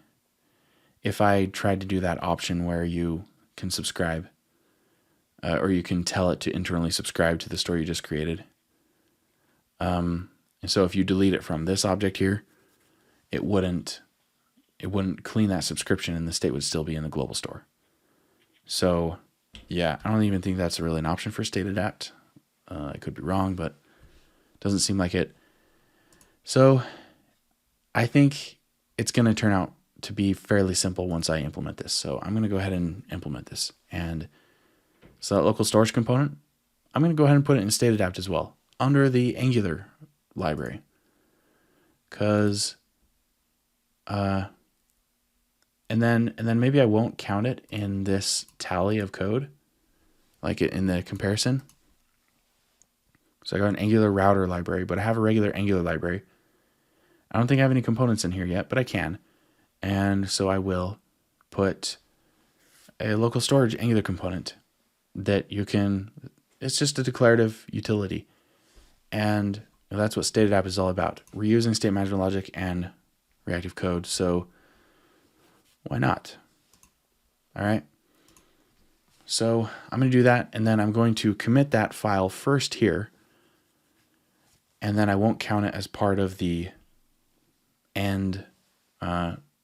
if I tried to do that option where you can subscribe, or you can tell it to internally subscribe to the store you just created. And so if you delete it from this object here, it wouldn't clean that subscription and the state would still be in the global store. So yeah, I don't even think that's really an option for StateAdapt. I could be wrong, but it doesn't seem like it. So I think it's going to turn out to be fairly simple once I implement this. So I'm going to go ahead and implement this. And so that local storage component, I'm going to go ahead and put it in StateAdapt as well under the Angular library. Because and then maybe I won't count it in this tally of code, like it in the comparison. So I got an Angular router library, but I have a regular Angular library. I don't think I have any components in here yet, but I can. And so I will put a local storage Angular component that you can, it's just a declarative utility. And that's what StateAdapt is all about. Reusing state management logic and reactive code. So why not? All right. So I'm going to do that, and then I'm going to commit that file first here, and then I won't count it as part of the end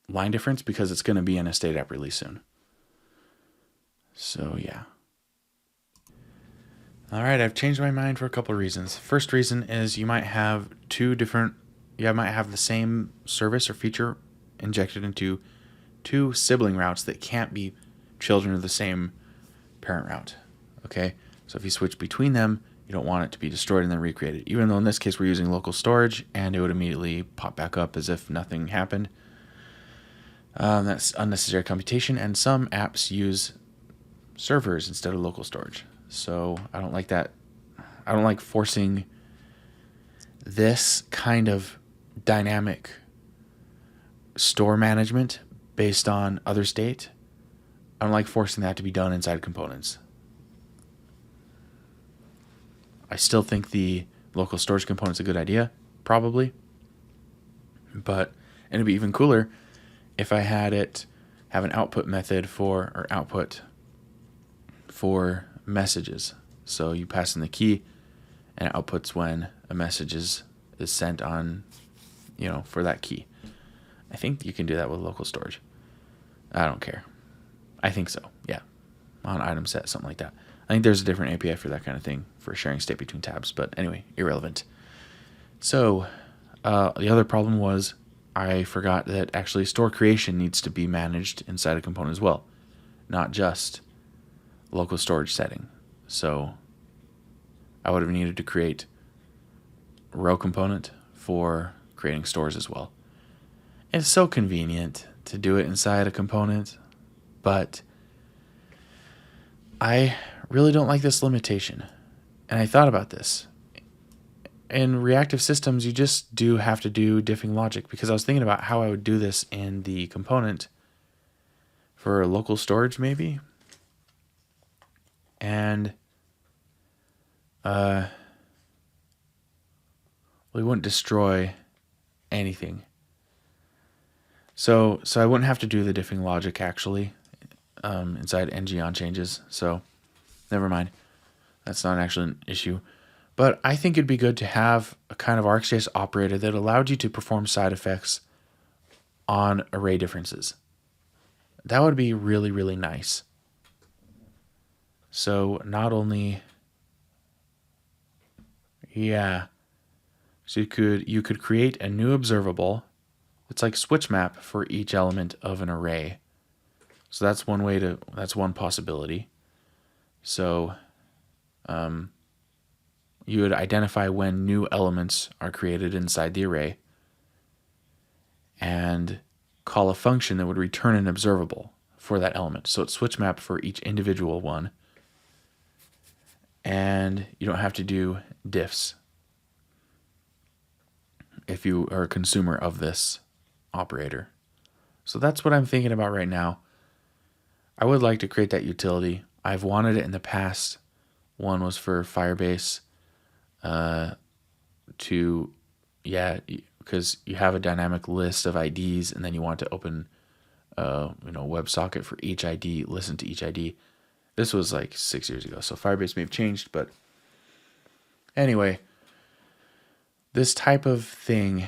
line difference because it's going to be in a StateAdapt release soon. So yeah. All right, I've changed my mind for a couple of reasons. First reason is you might have might have the same service or feature injected into two sibling routes that can't be children of the same parent route. Okay, so if you switch between them, you don't want it to be destroyed and then recreated, even though in this case we're using local storage and it would immediately pop back up as if nothing happened. That's unnecessary computation, and some apps use servers instead of local storage. So I don't like that. I don't like forcing this kind of dynamic store management based on other state. I don't like forcing that to be done inside components. I still think the local storage component is a good idea, probably. But it'd be even cooler if I had it have an output method or output for messages. So you pass in the key and it outputs when a message is sent on, for that key. I think you can do that with local storage. I don't care. I think so. Yeah. On item set, something like that. I think there's a different API for that kind of thing for sharing state between tabs, but anyway, irrelevant. So the other problem was I forgot that actually store creation needs to be managed inside a component as well, not just local storage setting. So I would have needed to create a row component for creating stores as well. It's so convenient to do it inside a component, but I really don't like this limitation. And I thought about this. In reactive systems, you just do have to do diffing logic, because I was thinking about how I would do this in the component for local storage maybe. And we wouldn't destroy anything. So I wouldn't have to do the diffing logic actually inside ng on changes. So never mind. That's not actually an issue. But I think it'd be good to have a kind of RxJS operator that allowed you to perform side effects on array differences. That would be really, really nice. So not only, so you could create a new observable. It's like switch map for each element of an array. So that's that's one possibility. So you would identify when new elements are created inside the array and call a function that would return an observable for that element. So it's switch map for each individual one. And you don't have to do diffs if you are a consumer of this operator. So that's what I'm thinking about right now. I would like to create that utility. I've wanted it in the past. One was for Firebase because you have a dynamic list of IDs and then you want to open WebSocket for each ID, listen to each ID. This was like 6 years ago, so Firebase may have changed, but anyway, this type of thing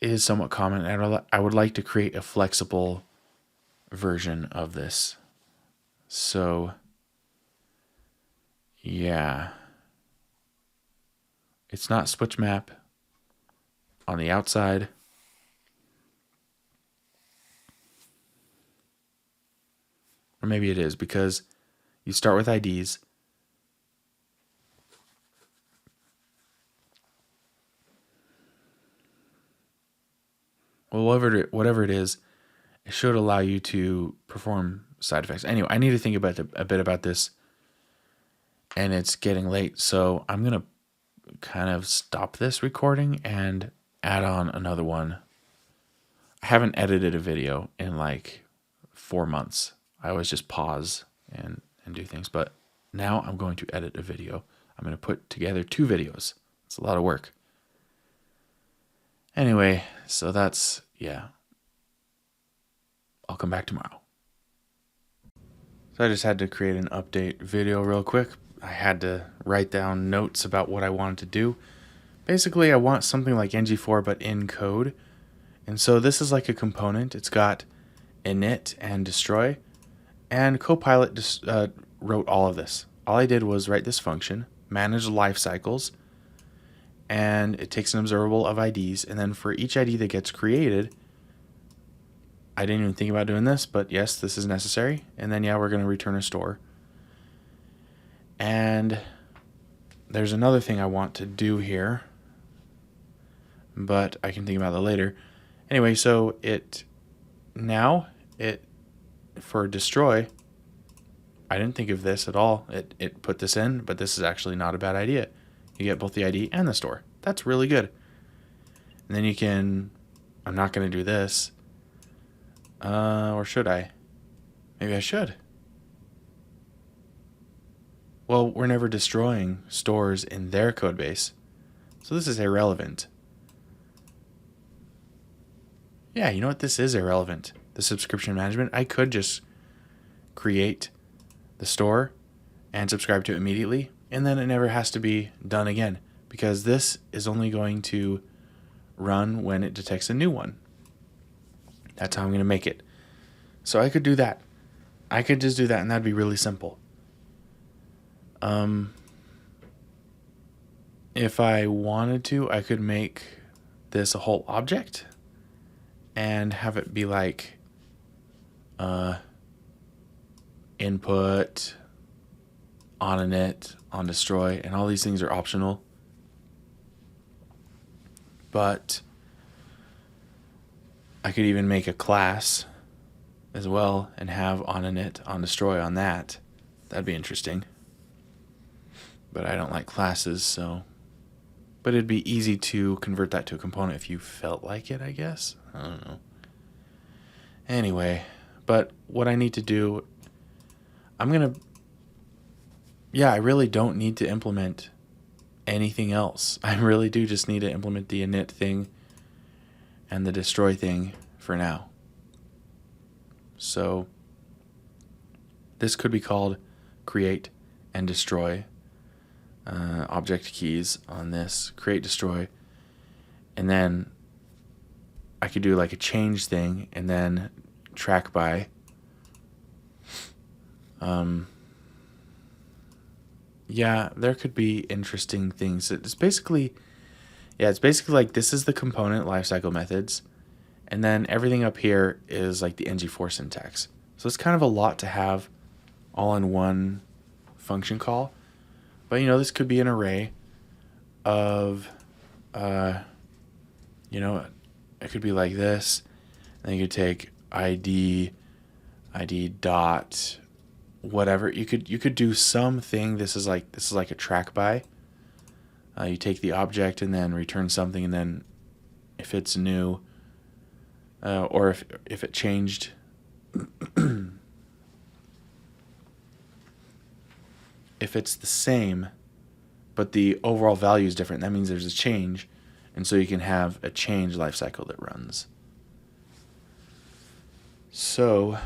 is somewhat common, and I would like to create a flexible version of this. So, yeah. It's not switch map on the outside. Or maybe it is, because you start with IDs. Well, whatever it is, it should allow you to perform side effects. Anyway, I need to think about a bit about this, and it's getting late, so I'm going to kind of stop this recording and add on another one. I haven't edited a video in like 4 months. I always just pause and do things, but now I'm going to edit a video. I'm going to put together 2 videos. It's a lot of work. Anyway, so that's, I'll come back tomorrow. So I just had to create an update video real quick. I had to write down notes about what I wanted to do basically I want something like ng4 but in code. And so this is like a component. It's got init and destroy. And Copilot just wrote all of this. All I did was write this function, manage life cycles, and it takes an observable of IDs. And then for each ID that gets created, I didn't even think about doing this, but yes, this is necessary. And then yeah, we're going to return a store. And there's another thing I want to do here, but I can think about that later. Anyway, so for destroy, I didn't think of this at all. It put this in, but this is actually not a bad idea. You get both the ID and the store. That's really good. And then you can, I'm not going to do this. Or should I? Maybe I should. Well, we're never destroying stores in their code base, so this is irrelevant. Yeah, you know what? This is irrelevant. The subscription management, I could just create the store and subscribe to it immediately, and then it never has to be done again, because this is only going to run when it detects a new one. That's how I'm going to make it. So I could do that. I could just do that, and that'd be really simple. If I wanted to, I could make this a whole object and have it be like input, on init, on destroy, and all these things are optional. But I could even make a class as well and have on init, on destroy on that. That'd be interesting. But I don't like classes, so. But it'd be easy to convert that to a component if you felt like it, I guess. I don't know. Anyway, but what I need to do, I really don't need to implement anything else. I really do just need to implement the init thing and the destroy thing for now. So this could be called create and destroy. Object keys on this, create, destroy, and then I could do like a change thing and then track by. Yeah, there could be interesting things. It's basically like this is the component lifecycle methods, and then everything up here is like the ng4 syntax. So it's kind of a lot to have all in one function call. But, this could be an array of, it could be like this. And then you could take ID dot, whatever. You could do something. This is like a track by. You take the object and then return something, and then if it's new, or if it changed. If it's the same, but the overall value is different, that means there's a change, and so you can have a change lifecycle that runs. So,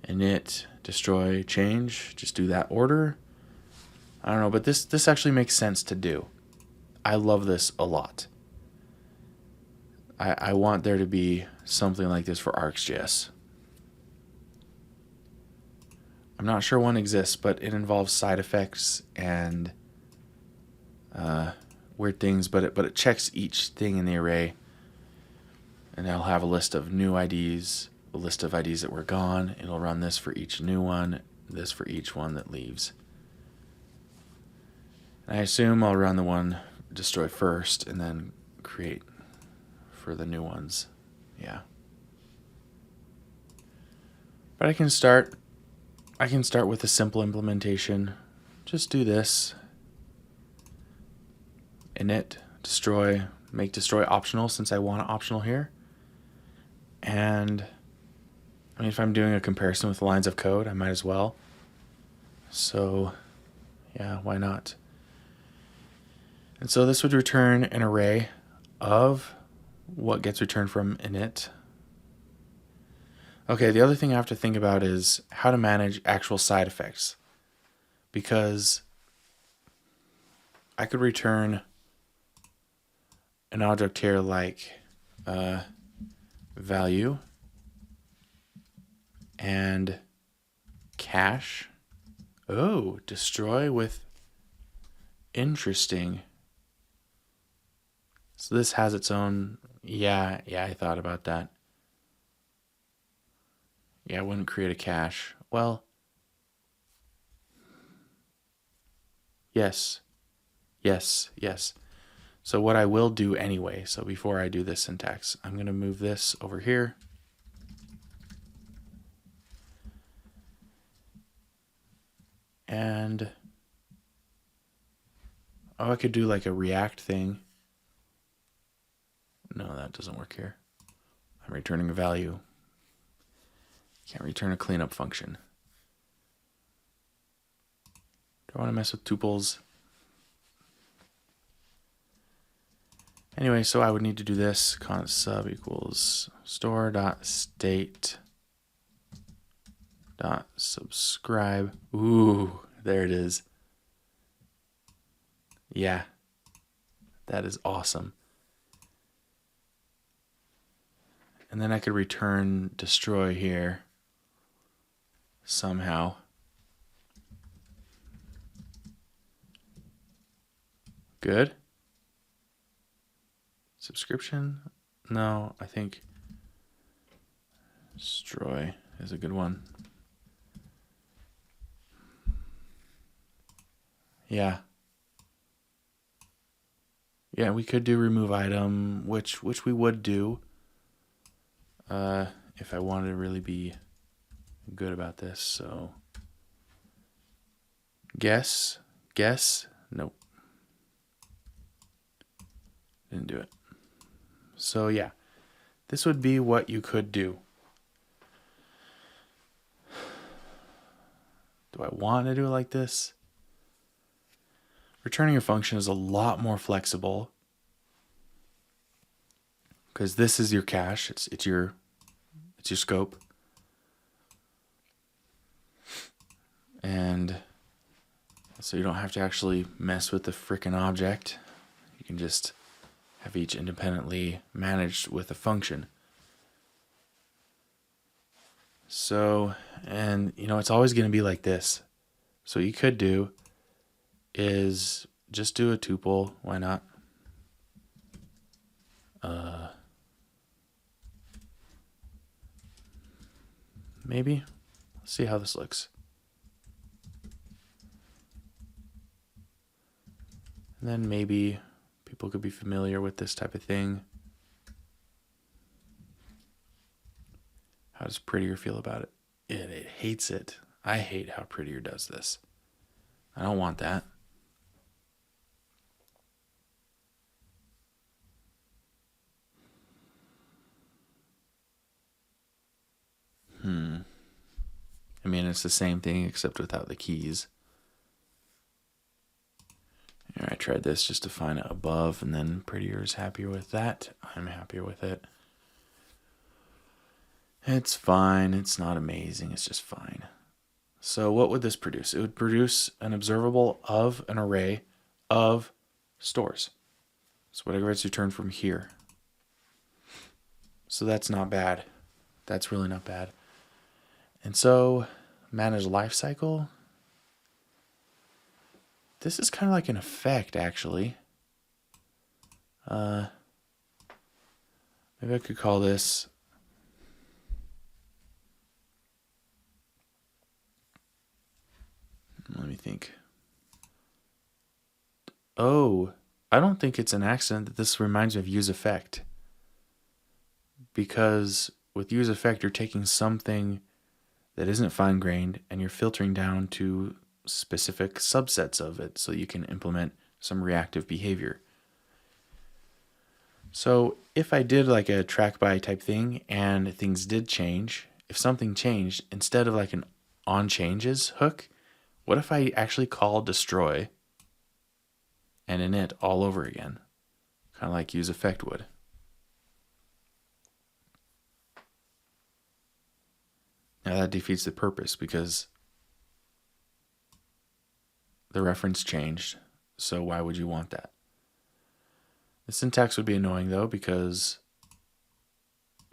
init, destroy, change, just do that order. I don't know, but this actually makes sense to do. I love this a lot. I want there to be something like this for RxJS. I'm not sure one exists, but it involves side effects and weird things, but it checks each thing in the array, and it'll have a list of new IDs, a list of IDs that were gone. It'll run this for each new one, this for each one that leaves. And I assume I'll run the one destroy first and then create for the new ones. Yeah. But I can start with a simple implementation. Just do this. Init, destroy, make destroy optional since I want it optional here. And if I'm doing a comparison with lines of code, I might as well. So yeah, why not? And so this would return an array of what gets returned from init. Okay, the other thing I have to think about is how to manage actual side effects. Because I could return an object here like value and cache. Oh, destroy with interesting. So this has its own, yeah, I thought about that. Yeah, I wouldn't create a cache. Well, yes. So what I will do anyway, so before I do this syntax, I'm going to move this over here. And, oh, I could do like a React thing. No, that doesn't work here. I'm returning a value. Can't return a cleanup function. Do I want to mess with tuples? Anyway, so I would need to do this. Const sub equals store.state.subscribe. Ooh, there it is. Yeah, that is awesome. And then I could return destroy here somehow. Good. Subscription? No, I think destroy is a good one. Yeah. Yeah, we could do remove item, which we would do if I wanted to really be good about this. So guess, nope. Didn't do it. So yeah, this would be what you could do. Do I want to do it like this? Returning a function is a lot more flexible because this is your cache. It's your scope, and so you don't have to actually mess with the frickin' object. You can just have each independently managed with a function. So, and it's always going to be like this. So what you could do is just do a tuple. Why not? Maybe. Let's see how this looks. And then maybe people could be familiar with this type of thing. How does Prettier feel about it? It hates it. I hate how Prettier does this. I don't want that. I mean, it's the same thing except without the keys. Here, I tried this just to find it above, and then Prettier is happier with that. I'm happier with it. It's fine. It's not amazing. It's just fine. So what would this produce? It would produce an observable of an array of stores. So whatever it's returned from here. So that's not bad. That's really not bad. And so manage lifecycle. This is kind of like an effect, actually. Maybe I could call this let me think. Oh, I don't think it's an accident that this reminds me of useEffect. Because with useEffect, you're taking something that isn't fine-grained and you're filtering down to specific subsets of it so you can implement some reactive behavior. So if I did like a track by type thing and things did change, if something changed, instead of like an onChanges hook, what if I actually call destroy and init all over again? Kind of like useEffect would. Now that defeats the purpose because the reference changed. So why would you want that? The syntax would be annoying though, because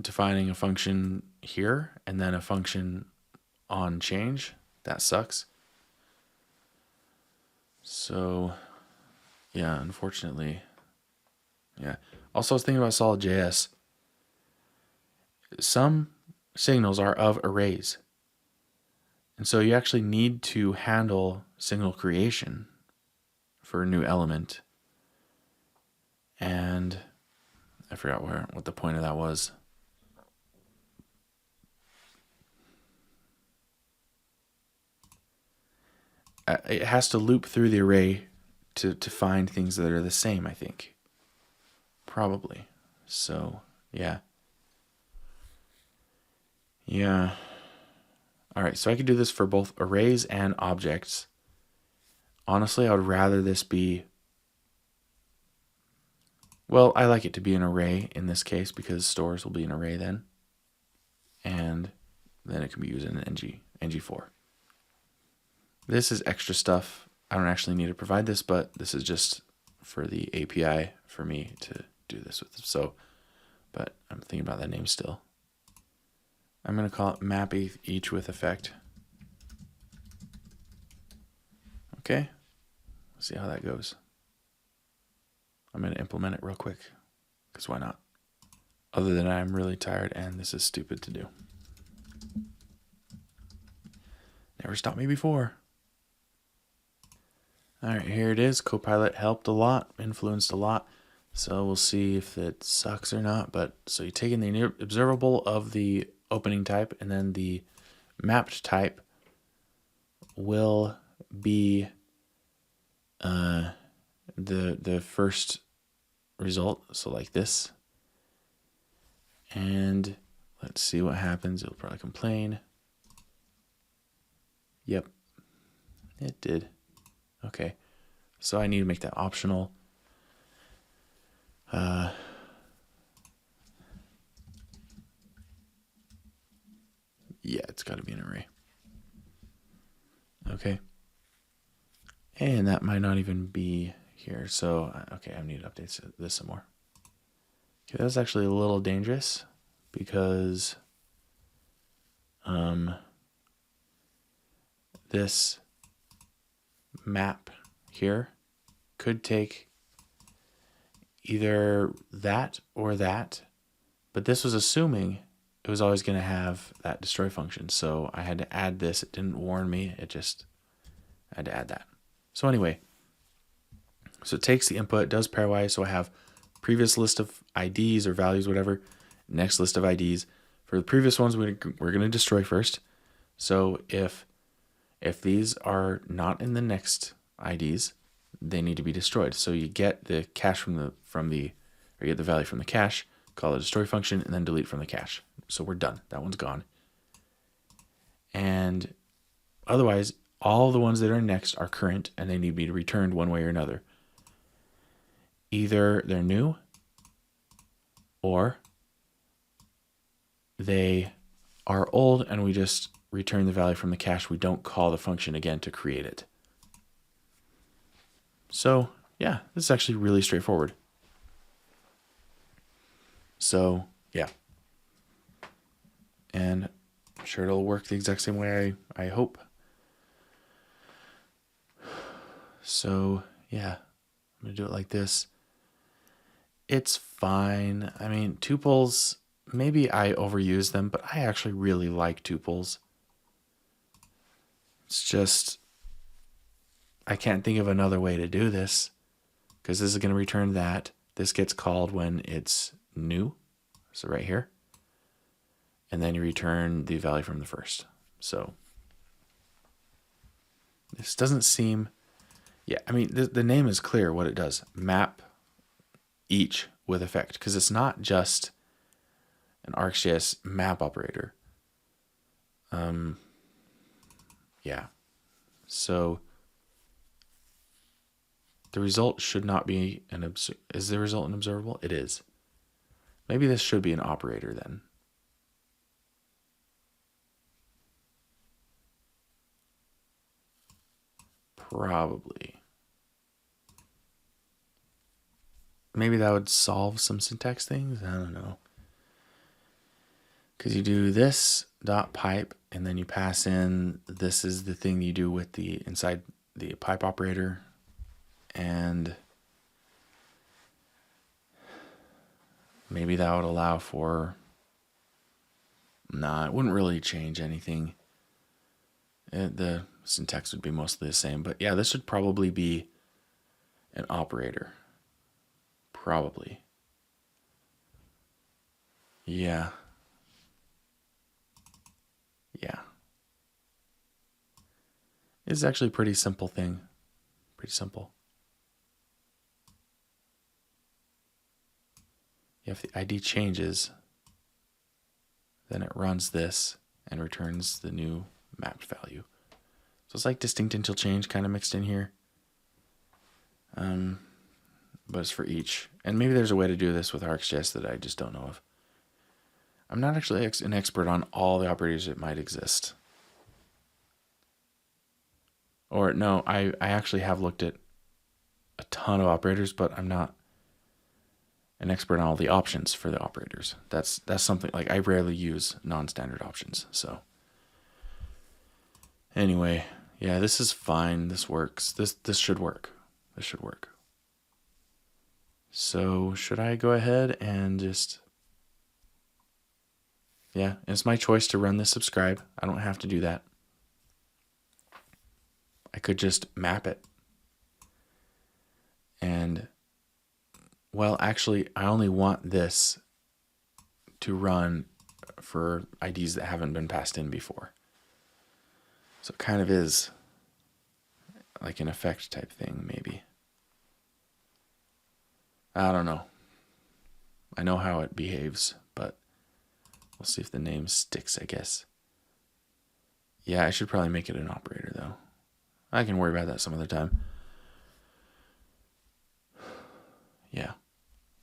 defining a function here and then a function on change, that sucks. So yeah, unfortunately. Yeah. Also, I was thinking about solid.js. Some signals are of arrays. And so you actually need to handle signal creation for a new element. And I forgot what the point of that was. It has to loop through the array to find things that are the same, I think. Probably. So, yeah. Yeah. All right, so I could do this for both arrays and objects. Honestly, I would rather this be... Well, I like it to be an array in this case because stores will be an array then. And then it can be used in ng4. This is extra stuff. I don't actually need to provide this, but this is just for the API for me to do this with. So, but I'm thinking about that name still. I'm going to call it mapEachWithEffect. Okay, let's see how that goes. I'm going to implement it real quick, because why not? Other than I'm really tired and this is stupid to do. Never stopped me before. All right, here it is. Copilot helped a lot, influenced a lot. So we'll see if it sucks or not. But so you take in the observable of the opening type, and then the mapped type will be the first result. So like this. And let's see what happens. It'll probably complain. Yep, it did. Okay, so I need to make that optional. Yeah, it's got to be an array. Okay. And that might not even be here. So, okay, I need to update this some more. Okay, that's actually a little dangerous because this map here could take either that or that, but this was assuming it was always going to have that destroy function. So I had to add this. It didn't warn me. I had to add that. So anyway, so it takes the input, does pairwise. So I have previous list of IDs or values, whatever, next list of IDs. For the previous ones, we're going to destroy first. So if these are not in the next IDs, they need to be destroyed. So you get the cache from the or you get the value from the cache, call it a destroy function, and then delete from the cache. So we're done. That one's gone. And otherwise, all the ones that are next are current, and they need to be returned one way or another. Either they're new, or they are old, and we just return the value from the cache. We don't call the function again to create it. So yeah, this is actually really straightforward. So yeah, and I'm sure it'll work the exact same way I hope. So yeah, I'm gonna do it like this. It's fine. I mean, tuples, maybe I overuse them, but I actually really like tuples. It's just, I can't think of another way to do this because this is going to return that. This gets called when it's new. So right here. And then you return the value from the first. So this doesn't seem, yeah, I mean, the name is clear what it does. Map each with effect, because it's not just an RxJS map operator. Yeah. So the result should not be is the result an observable? It is. Maybe this should be an operator then. Probably. maybe that would solve some syntax things. I don't know. Because you do this dot pipe, and then you pass in, this is the thing you do with the inside the pipe operator, and maybe that would allow for, it wouldn't really change anything. The syntax would be mostly the same, but yeah, this should probably be an operator. Probably. Yeah. Yeah. It's actually a pretty simple thing. Pretty simple. If the ID changes, then it runs this and returns the new mapped value. So it's like distinct until change kind of mixed in here. But it's for each. And maybe there's a way to do this with RxJS that I just don't know of. I'm not actually an expert on all the operators that might exist. Or no, I actually have looked at a ton of operators, but I'm not an expert on all the options for the operators. That's something, like, I rarely use non-standard options. So anyway, yeah, this is fine. This works. This should work. This should work. So should I go ahead and just, yeah, it's my choice to run this subscribe. I don't have to do that. I could just map it. And, well, actually, I only want this to run for IDs that haven't been passed in before. So it kind of is like an effect type thing, maybe. I don't know. I know how it behaves, but we'll see if the name sticks, I guess. Yeah, I should probably make it an operator, though. I can worry about that some other time. Yeah.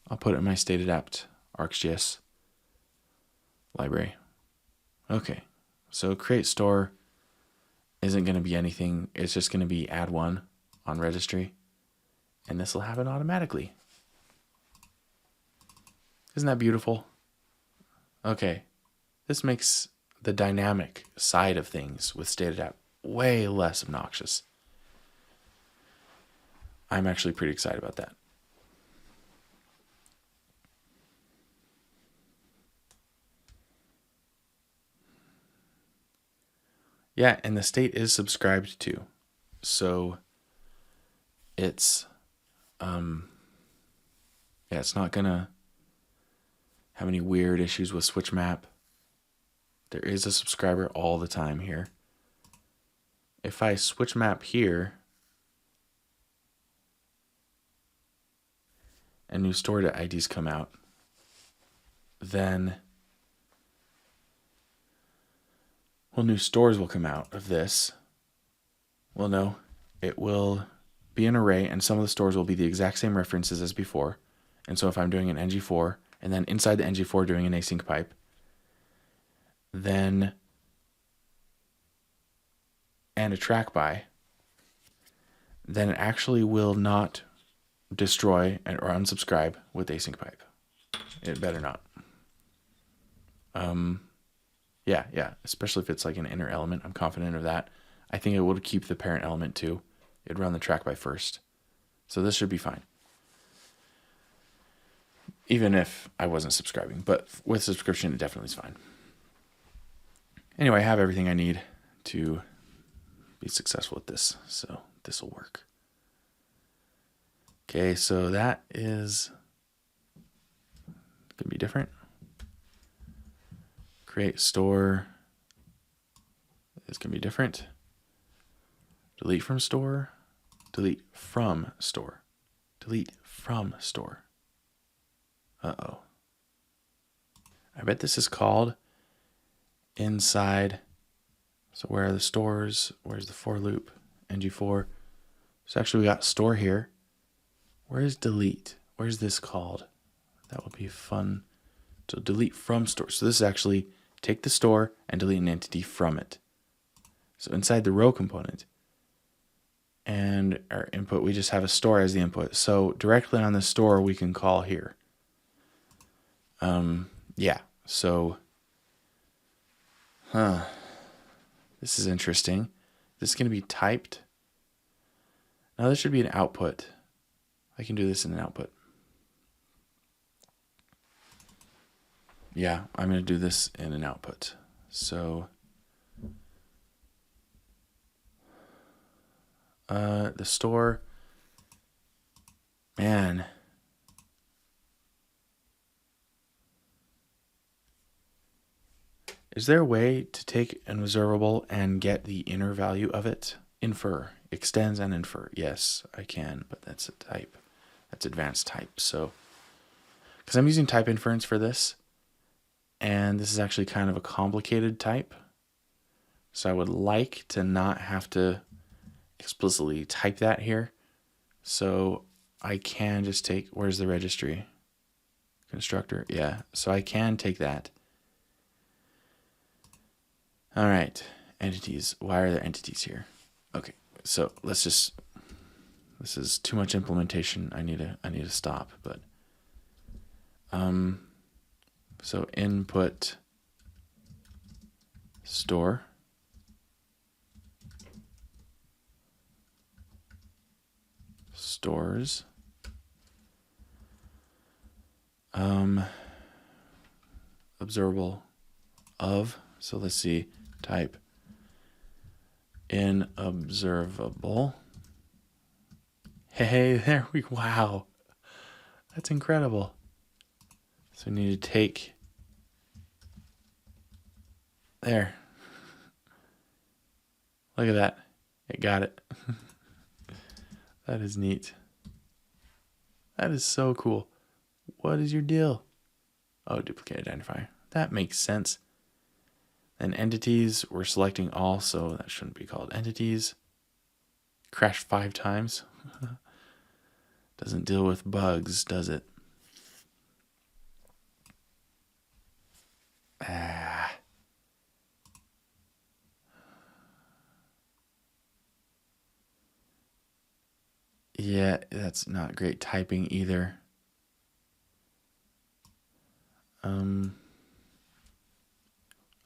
I'll put it in my StateAdapt RxJS library. Okay. So create store isn't going to be anything. It's just going to be add one on registry. And this will happen automatically. Isn't that beautiful? Okay. This makes the dynamic side of things with StateAdapt way less obnoxious. I'm actually pretty excited about that. Yeah, and the state is subscribed to. So it's it's not gonna have any weird issues with switch map. There is a subscriber all the time here. If I switch map here and new store IDs come out, then new stores will come out of this. Well, no, it will be an array, and some of the stores will be the exact same references as before. And so if I'm doing an ng4, and then inside the ng4 doing an async pipe, then, and a track by, then it actually will not destroy or unsubscribe with async pipe. It better not. Yeah, especially if it's like an inner element. I'm confident of that. I think it would keep the parent element too. It'd run the track by first. So this should be fine. Even if I wasn't subscribing, but with subscription, it definitely is fine. Anyway, I have everything I need to be successful with this, so this will work. Okay, so that is going to be different. Create store is going to be different. Delete from store. Delete from store. Delete from store. Uh-oh. I bet this is called inside. So where are the stores? Where's the for loop? ng4. So actually we got store here. Where's delete? Where's this called? That would be fun. So delete from store. So this is actually take the store and delete an entity from it. So inside the row component. And our input, we just have a store as the input. So directly on the store, we can call here. Yeah, so, this is interesting. This is going to be typed. Now this should be an output. I can do this in an output. Yeah, I'm going to do this in an output. So the store, man. Is there a way to take an observable and get the inner value of it? Infer, extends and infer. Yes, I can, but that's a type. That's advanced type. So, because I'm using type inference for this, and this is actually kind of a complicated type. So I would like to not have to explicitly type that here. So I can just take, where's the registry? Constructor, yeah. So I can take that. All right, entities. Why are there entities here? Okay, so let's just, this is too much implementation. I need to stop, but so input store stores observable of, so let's see, type in observable. Hey, there we, wow, that's incredible. So we need to take, there, look at that, it got it. That is neat. That is so cool. What is your deal? Oh, duplicate identifier. That makes sense. And entities, we're selecting all, so that shouldn't be called entities. Crashed 5 times. Doesn't deal with bugs, does it? Yeah, that's not great typing either.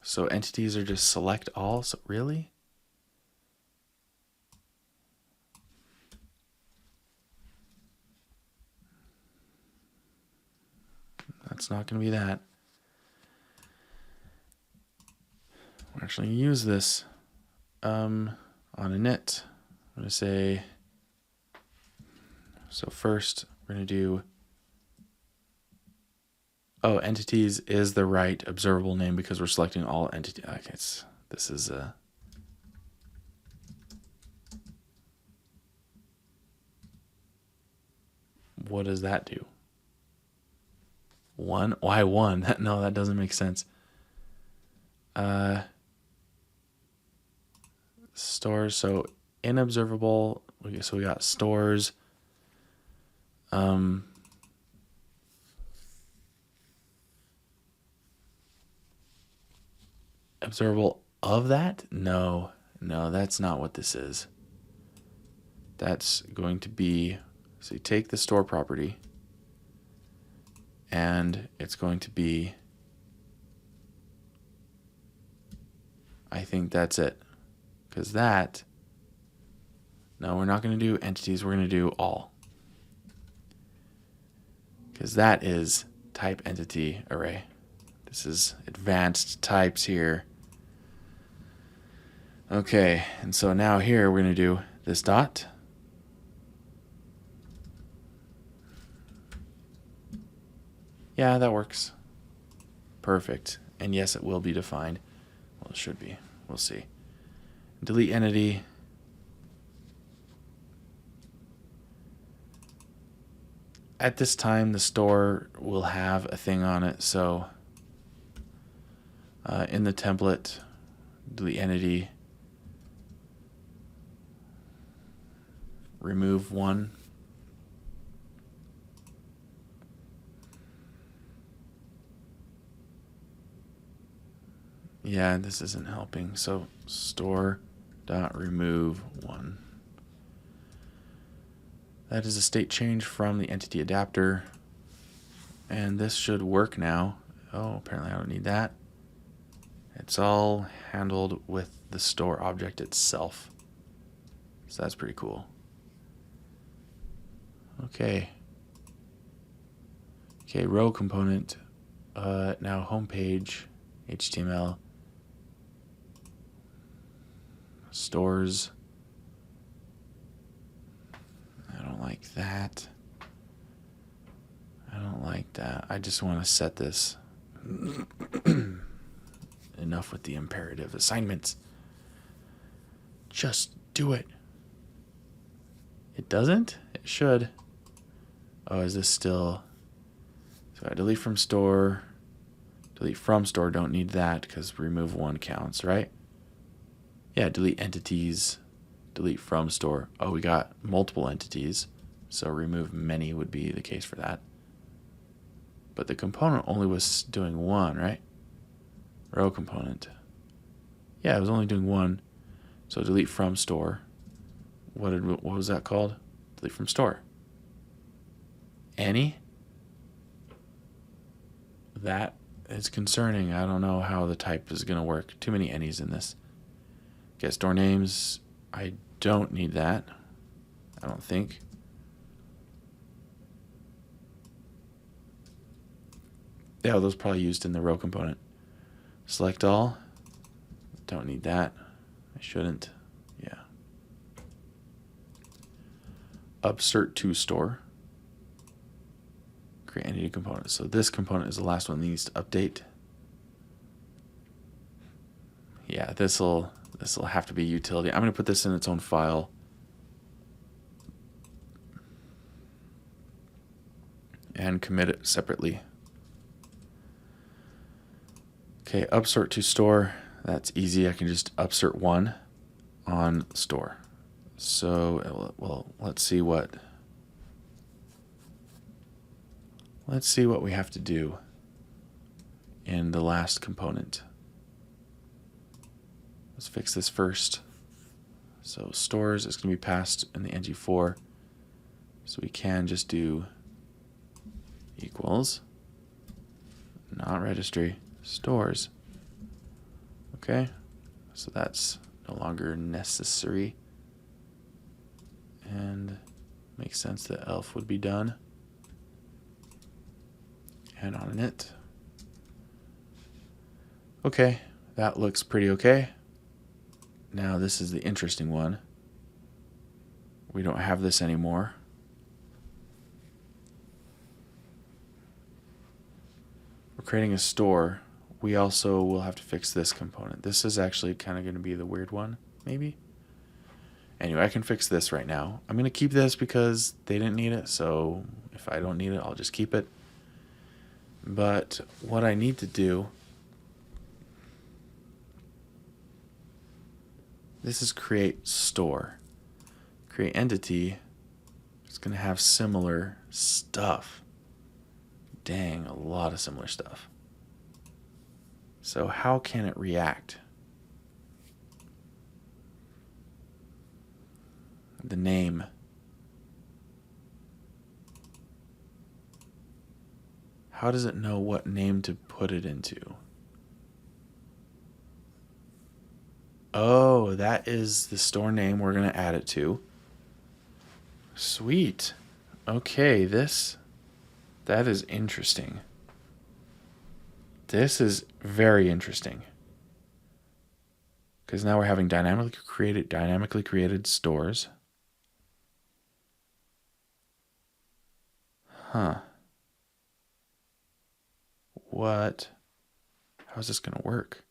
So entities are just select all, so really? That's not going to be that. We're actually going to use this on init. I'm going to say, so first we're going to do, oh, entities is the right observable name because we're selecting all entities. Okay, this is what does that do? 1? Why 1? No, that doesn't make sense. Stores, so in observable, so we got stores. Observable of that? No, that's not what this is. That's going to be, so you take the store property and it's going to be, I think that's it. Because that, no, we're not going to do entities, we're going to do all. Because that is type entity array. This is advanced types here. Okay, and so now here we're going to do this dot. Yeah, that works. Perfect. And yes, it will be defined. Well, it should be. We'll see. Delete entity. At this time, the store will have a thing on it. So in the template, delete entity, remove 1. Yeah, this isn't helping. So store dot remove 1. That is a state change from the entity adapter. And this should work now. Oh, apparently I don't need that. It's all handled with the store object itself. So that's pretty cool. Okay. Okay, row component. Now homepage, HTML. Stores. I don't like that. I don't like that. I just want to set this. Enough with the imperative assignments. Just do it. It doesn't? It should. Oh, is this still... So I delete from store. Delete from store, don't need that because remove one counts, right? Yeah, delete entities. Delete from store. Oh, we got multiple entities. So remove many would be the case for that. But the component only was doing one, right? Row component. Yeah, it was only doing one. So delete from store. What was that called? Delete from store. Any? That is concerning. I don't know how the type is going to work. Too many any's in this. Get store names. I don't need that. I don't think. Yeah, those probably used in the row component. Select all. Don't need that. I shouldn't. Yeah. Upsert to store. Create entity component. So this component is the last one that needs to update. Yeah, this'll have to be utility. I'm going to put this in its own file. And commit it separately. Okay, upsert to store. That's easy. I can just upsert one on store. So, well, let's see what we have to do in the last component. Let's fix this first. So stores is going to be passed in the ng4. So we can just do equals, not registry, stores. Okay, so that's no longer necessary. And makes sense that elf would be done. And on it. Okay, that looks pretty okay. Now this is the interesting one. We don't have this anymore. We're creating a store. We also will have to fix this component. This is actually kind of going to be the weird one, maybe. Anyway, I can fix this right now. I'm going to keep this because they didn't need it, so if I don't need it, I'll just keep it. But what I need to do, this is create store. Create entity. It's going to have similar stuff. Dang, a lot of similar stuff. So how can it react? The name. How does it know what name to put it into? Oh, that is the store name we're going to add it to. Sweet. Okay, that is interesting. This is very interesting. Because now we're having dynamically created stores. Huh. What? How is this going to work?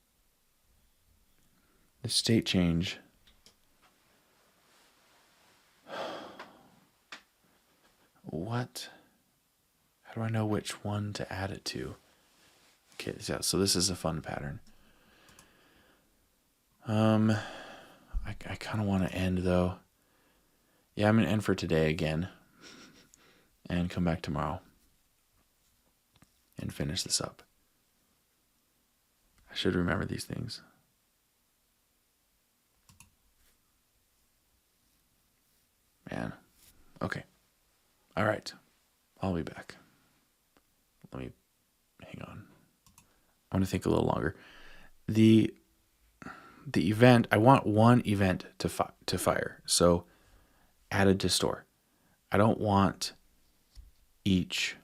The state change. What? How do I know which one to add it to? Okay, so this is a fun pattern. I kind of want to end though. Yeah, I'm going to end for today again. And come back tomorrow. And finish this up. I should remember these things. Man. Okay. All right, I'll be back. Let me hang on. I'm gonna think a little longer. The event, I want one event to fire. So added to store. I don't want each.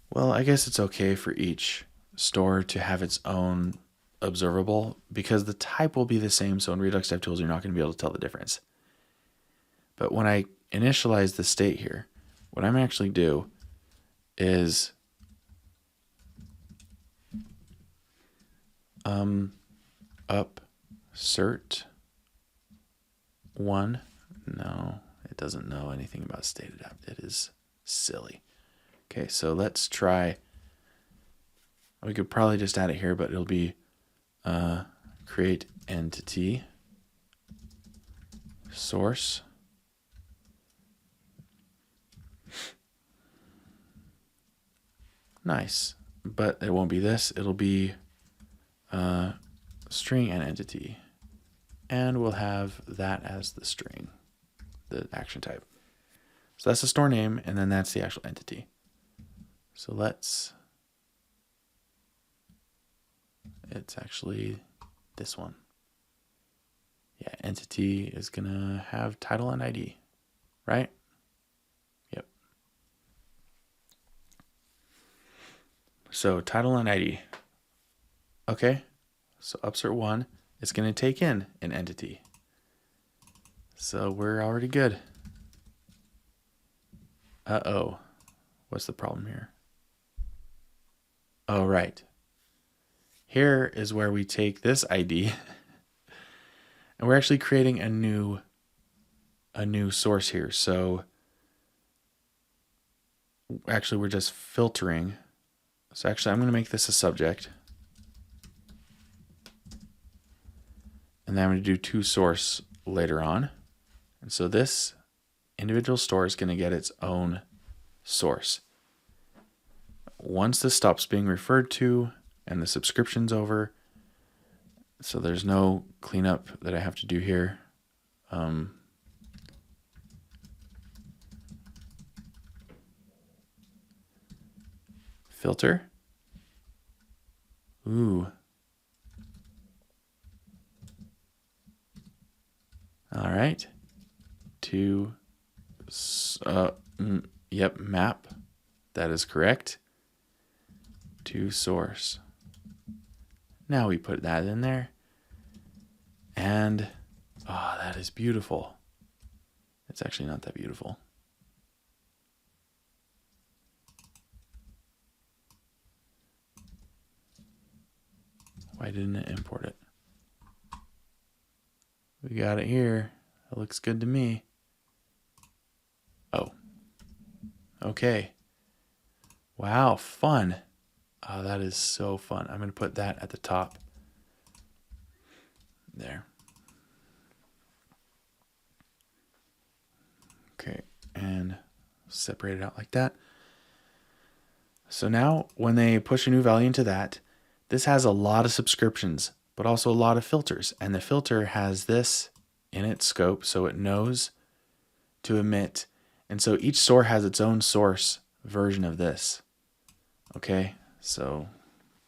Well, I guess it's okay for each store to have its own observable because the type will be the same. So in Redux DevTools, you're not going to be able to tell the difference. But when I initialize the state here, what I'm actually do is up cert one. No, it doesn't know anything about StateAdapt. It is silly. Okay, so let's try. We could probably just add it here, but it'll be create entity source. Nice, but it won't be this. It'll be string and entity, and we'll have that as the string, the action type. So that's the store name, and then that's the actual entity. So it's actually this one. Yeah, entity is gonna have title and ID, right? Yep. So title and ID. Okay, so upsert one is gonna take in an entity. So we're already good. Uh-oh, what's the problem here? Oh, right. Here is where we take this ID and we're actually creating a new source here. So actually we're just filtering. So actually I'm going to make this a subject. And then I'm going to do toSource later on. And so this individual store is going to get its own source. Once this stops being referred to and the subscription's over, so there's no cleanup that I have to do here. Filter. Ooh. All right. Yep, map. That is correct. toSource. Now we put that in there. And, oh, that is beautiful. It's actually not that beautiful. Why didn't it import it? We got it here. It looks good to me. Oh. Okay. Wow, fun. Oh, that is so fun. I'm going to put that at the top. There. Okay, and separate it out like that. So now when they push a new value into that, this has a lot of subscriptions, but also a lot of filters. And the filter has this in its scope, so it knows to emit. And so each store has its own source version of this. Okay, so,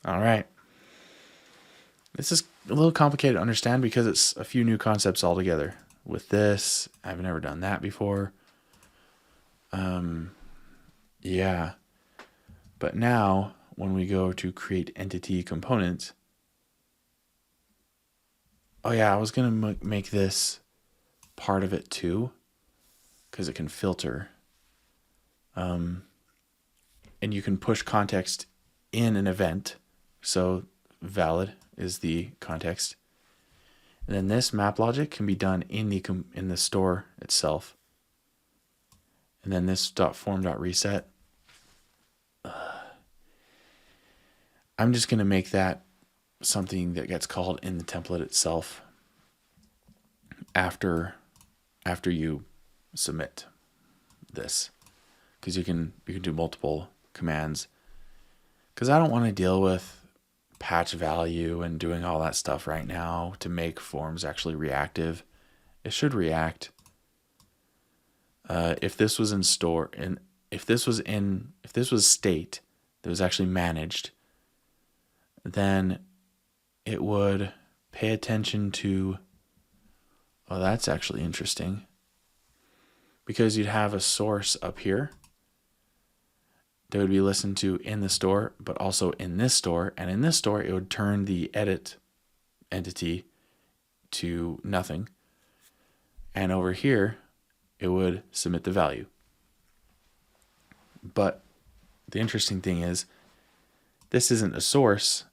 all right. This is a little complicated to understand because it's a few new concepts altogether. With this, I've never done that before. Yeah. But now, when we go to create entity component, oh yeah, I was going to make this part of it too, because it can filter. And you can push context in an event. So valid is the context. And then this map logic can be done in the store itself. And then this .form.reset. I'm just going to make that something that gets called in the template itself after you submit this, because you can do multiple commands, because I don't want to deal with patch value and doing all that stuff right now to make forms actually reactive. It should react. If this was in store, and if this was state that was actually managed, then it would pay attention to, oh, that's actually interesting, because you'd have a source up here that would be listened to in the store, but also in this store. And in this store, it would turn the edit entity to nothing. And over here, it would submit the value. But the interesting thing is, this isn't a source,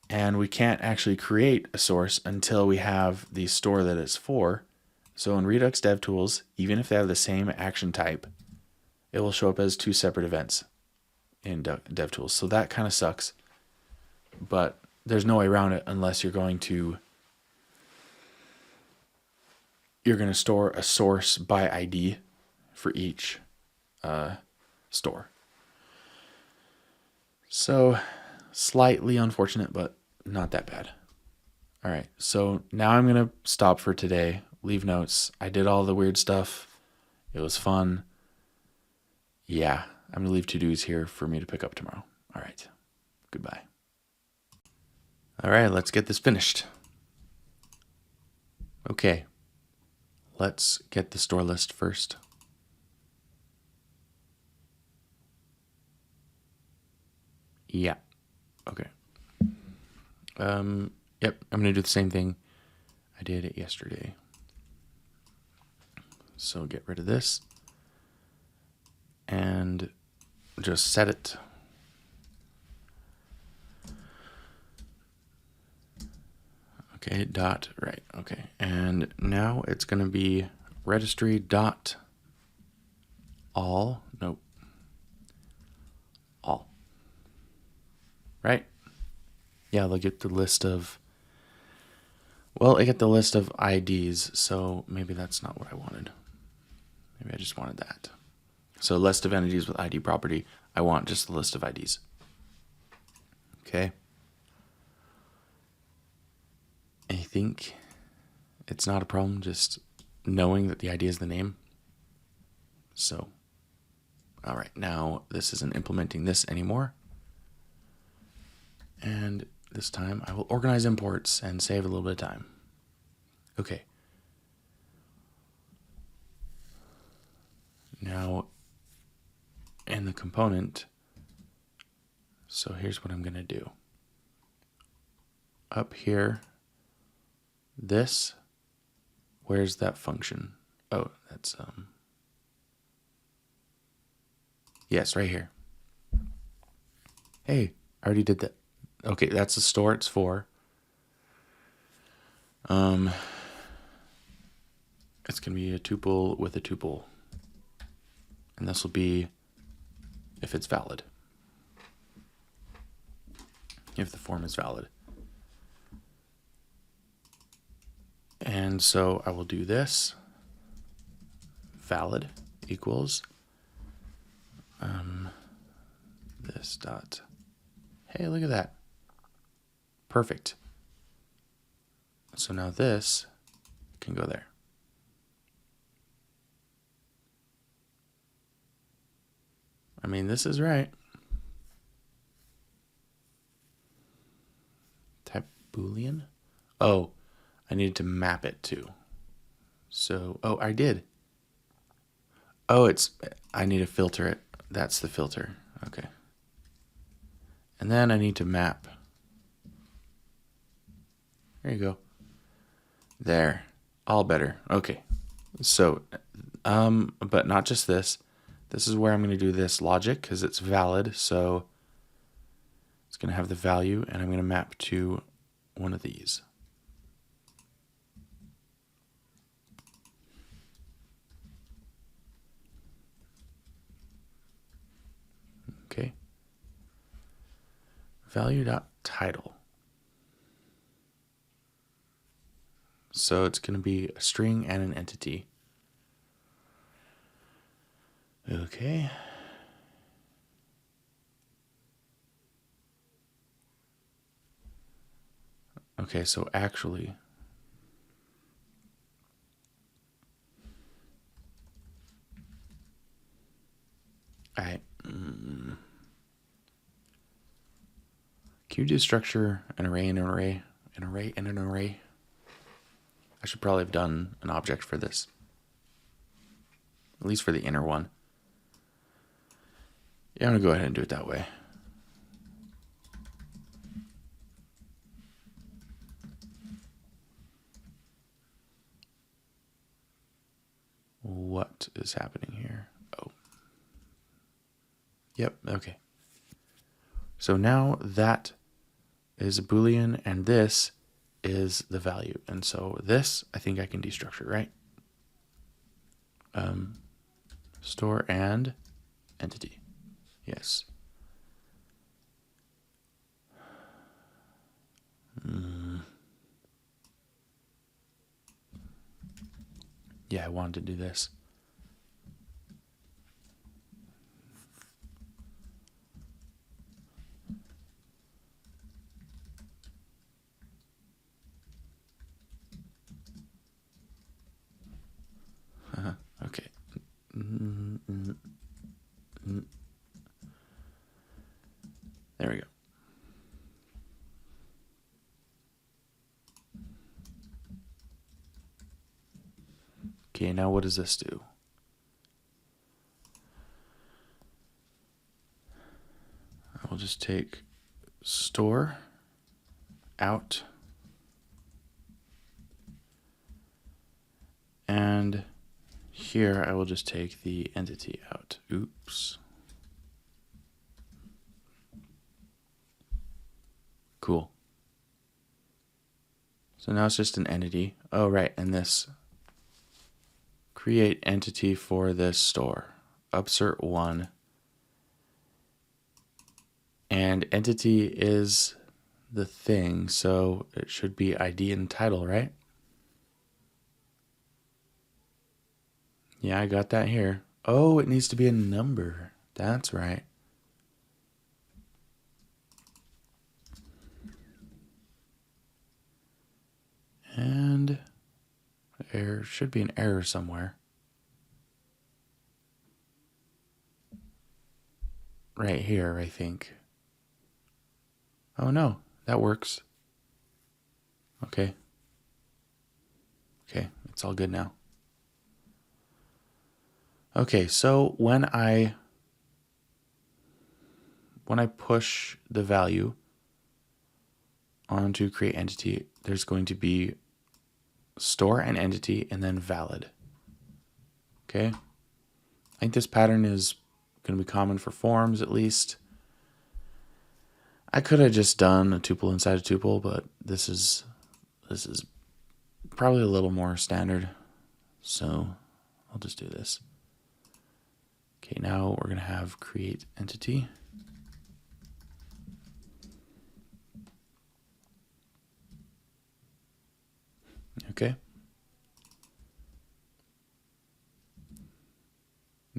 and we can't actually create a source until we have the store that it's for. So in Redux DevTools, even if they have the same action type, it will show up as two separate events in DevTools. So that kind of sucks, but there's no way around it unless you're going to store a source by ID for each store. So slightly unfortunate, but not that bad. All right, so now I'm going to stop for today, leave notes. I did all the weird stuff. It was fun. Yeah, I'm going to leave to-dos here for me to pick up tomorrow. All right, goodbye. All right, let's get this finished. Okay, let's get the store list first. Yeah, okay. Yep, I'm going to do the same thing I did it yesterday. So get rid of this and just set it. Okay, dot, right, okay. And now it's going to be registry dot all, nope, all, right? Yeah, they'll get the list of, well, I get the list of IDs, so maybe that's not what I wanted. Maybe I just wanted that. So list of entities with ID property, I want just the list of IDs. Okay. I think it's not a problem just knowing that the ID is the name. So, all right, now this isn't implementing this anymore. And this time I will organize imports and save a little bit of time. Okay. Now in the component, so here's what I'm going to do. Up here, this, where's that function? Oh, that's, yes, right here. Hey, I already did that. Okay, that's the store it's for. It's going to be a tuple with a tuple. And this will be if it's valid. If the form is valid. And so I will do this. Valid equals this dot. Hey, look at that. Perfect. So now this can go there. I mean, this is right. Type Boolean. Oh, I needed to map it too. So, oh, I did. Oh, I need to filter it. That's the filter. Okay. And then I need to map. There you go. There. All better. Okay. So, but not just this. This is where I'm going to do this logic because it's valid. So it's going to have the value, and I'm going to map to one of these. Okay. Value.title. So it's going to be a string and an entity. Okay. Okay, so actually, can you do structure an array and an array, an array and an array? I should probably have done an object for this, at least for the inner one. Yeah, I'm gonna go ahead and do it that way. What is happening here? Oh. Yep, okay. So now that is a Boolean, and this is the value. And so this, I think I can destructure, right? Store and entity. Yes. Yeah, I wanted to do this. Okay. There we go. Okay, now what does this do? I will just take store out and here I will just take the entity out. Oops. Cool. So now it's just an entity. Oh, right. And this create entity for this store. Upsert 1. And entity is the thing, so it should be ID and title, right? Yeah, I got that here. Oh, it needs to be a number. That's right. And there should be an error somewhere. Right here, I think. Oh no, that works. Okay. Okay, it's all good now. Okay, so when I push the value onto create entity, there's going to be store an entity and then valid. Okay. I think this pattern is going to be common for forms at least. I could have just done a tuple inside a tuple, but this is probably a little more standard. So I'll just do this. Okay, now we're going to have create entity. Okay.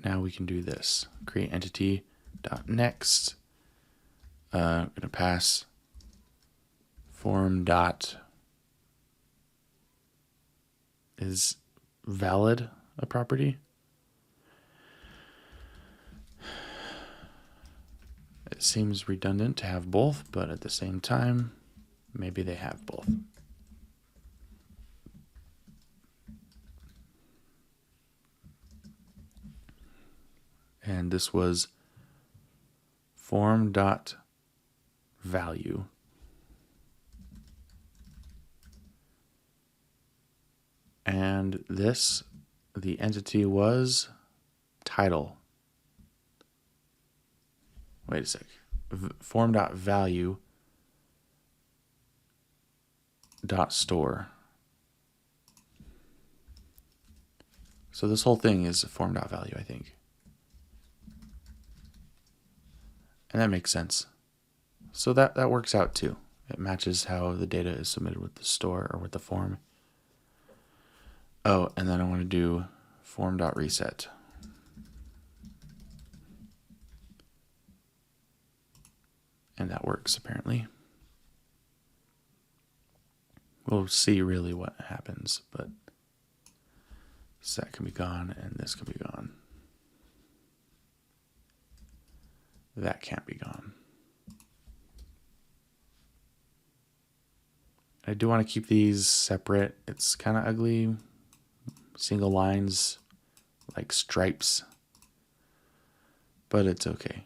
Now we can do this. Create entity dot next. I'm going to pass form dot is valid a property. It seems redundant to have both, but at the same time, maybe they have both. And this was form dot value. And this, the entity was title. Wait a sec. Form dot value dot store. So this whole thing is form dot value, I think. And that makes sense. So that works out too. It matches how the data is submitted with the store or with the form. Oh, and then I want to do form.reset. And that works apparently. we'll see really what happens, but that can be gone and this can be gone. That can't be gone. I do want to keep these separate. It's kind of ugly. Single lines, like stripes. But it's okay.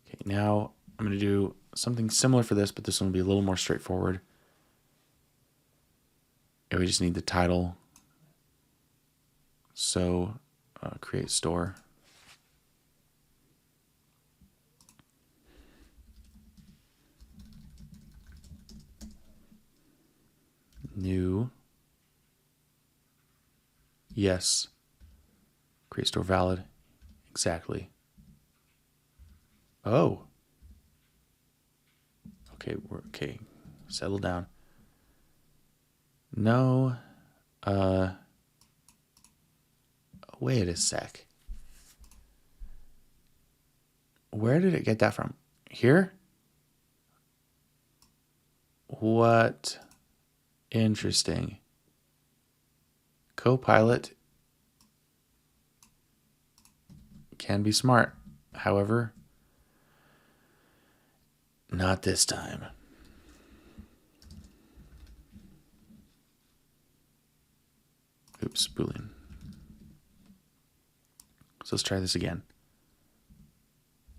Okay, now I'm going to do something similar for this, but this one will be a little more straightforward. And we just need the title. So create store. New. Yes. Create store valid. Exactly. Oh. Okay, we're okay. Settle down. No. Wait a sec. Where did it get that from? Here? What? Interesting. Copilot can be smart. However, not this time. Oops, Boolean. So let's try this again.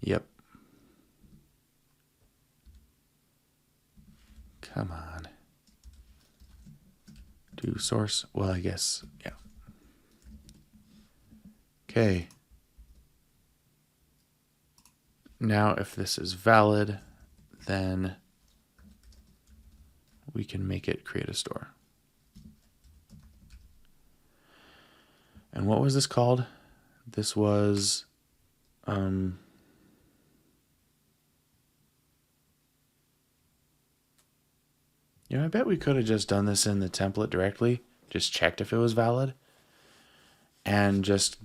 Yep. Come on. Do source. Well, I guess, yeah. Okay. Now, if this is valid, then we can make it create a store. And what was this called? This was, I bet we could have just done this in the template directly, just checked if it was valid, and just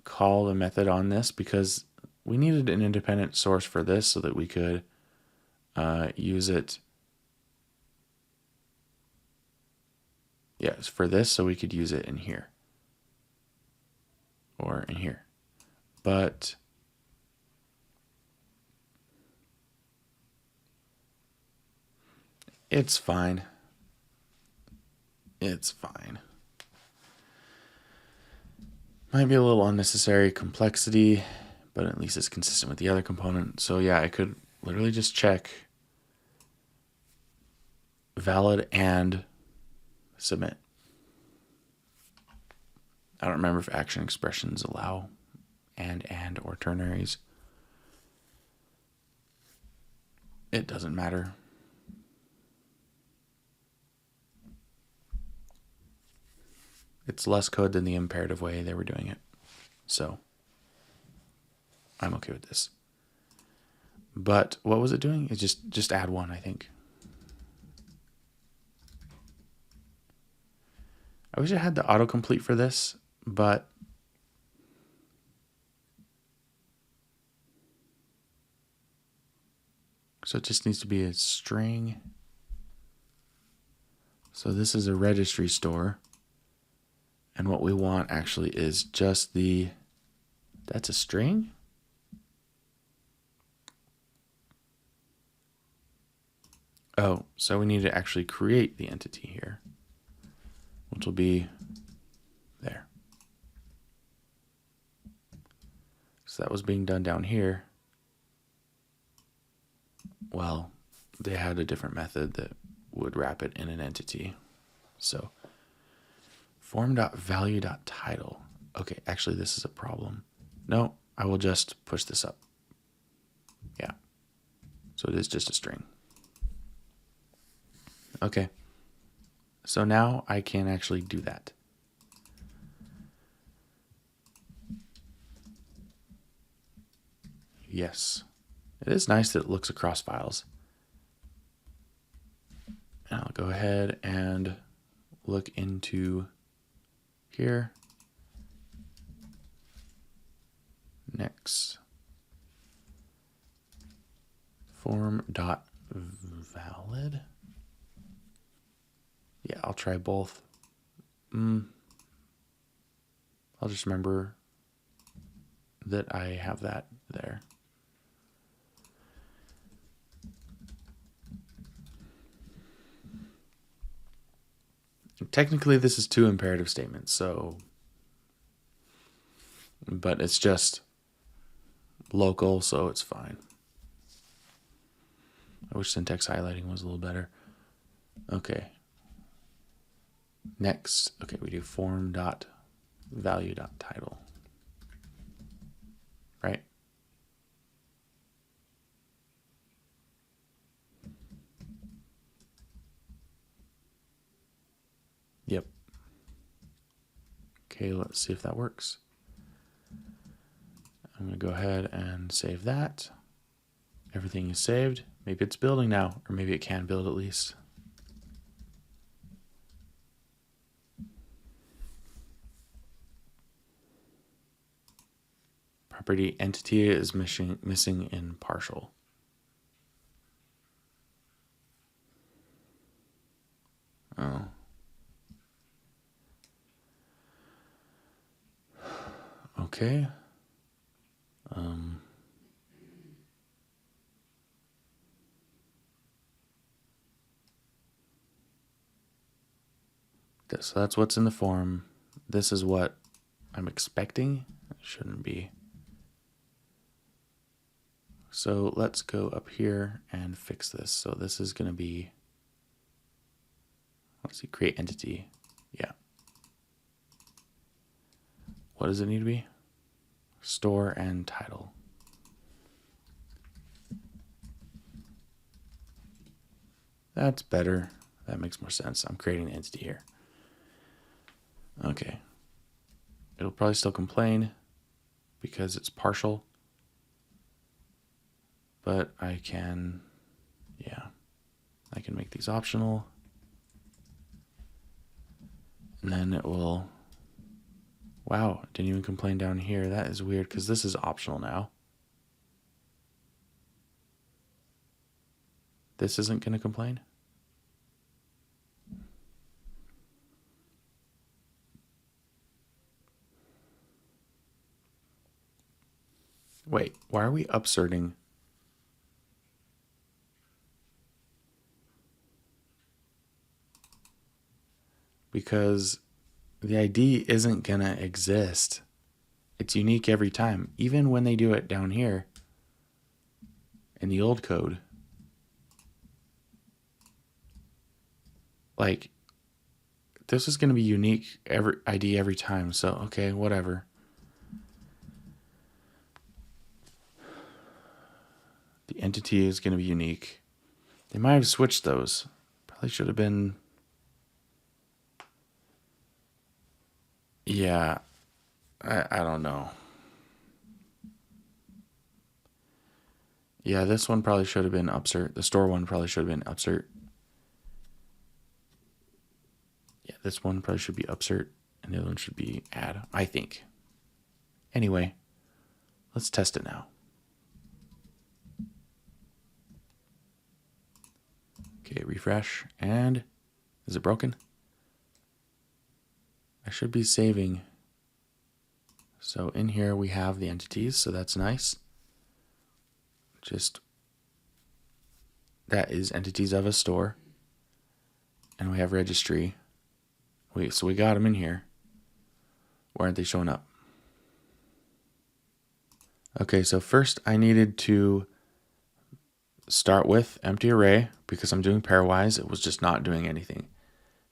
call the method on this, because we needed an independent source for this so that we could use it. Yes, for this, so we could use it in here or in here. But it's fine. It's fine. Might be a little unnecessary complexity, but at least it's consistent with the other component. So yeah, I could literally just check valid and submit. I don't remember if action expressions allow and or ternaries. It doesn't matter. It's less code than the imperative way they were doing it. So I'm okay with this. But what was it doing? It's just add one, I think. I wish I had the autocomplete for this, but so it just needs to be a string. So this is a registry store. And what we want actually is just that's a string? Oh, so we need to actually create the entity here, which will be there. So that was being done down here. Well, they had a different method that would wrap it in an entity. So form.value.title. Okay, actually this is a problem. No, I will just push this up. Yeah. So it is just a string. Okay. So now I can actually do that. Yes. It is nice that it looks across files. And I'll go ahead and look into here. Next. Form.valid. Yeah, I'll try both. I'll just remember that I have that there. Technically, this is 2 imperative statements, so, but it's just local, so it's fine. I wish syntax highlighting was a little better. Okay. Next, okay, we do form.value.title. Right? Yep. Okay, let's see if that works. I'm going to go ahead and save that. Everything is saved. Maybe it's building now, or maybe it can build at least. Property entity is missing in partial. Oh. Okay. So that's what's in the form. This is what I'm expecting. It shouldn't be. So let's go up here and fix this. So this is going to be, let's see, create entity. Yeah. What does it need to be? Store and title. That's better. That makes more sense. I'm creating an entity here. Okay. It'll probably still complain because it's partial. But I can, yeah, I can make these optional. And then it will, wow, it didn't even complain down here. That is weird because this is optional now. This isn't going to complain. Wait, why are we upserting? Because the ID isn't going to exist. It's unique every time, even when they do it down here in the old code. Like, this is going to be unique ID every time, so okay, whatever. The entity is going to be unique. They might have switched those. Probably should have been. Yeah, I don't know. Yeah, this one probably should have been upsert. The store one probably should have been upsert. Yeah, this one probably should be upsert, and the other one should be add, I think. Anyway, let's test it now. Okay, refresh, and is it broken? I should be saving. So in here we have the entities, so that's nice. Just, that is entities of a store. And we have registry. So we got them in here. Why aren't they showing up? Okay, so first I needed to start with empty array because I'm doing pairwise. It was just not doing anything.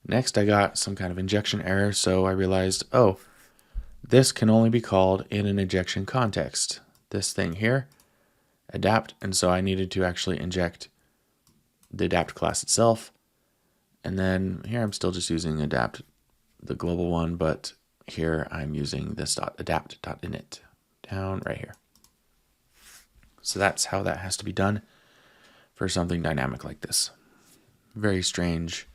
Next, I got some kind of injection error, so I realized, oh, this can only be called in an injection context. This thing here, adapt, and so I needed to actually inject the adapt class itself. And then here I'm still just using adapt, the global one, but here I'm using this .adapt.init down right here. So that's how that has to be done for something dynamic like this. Very strange.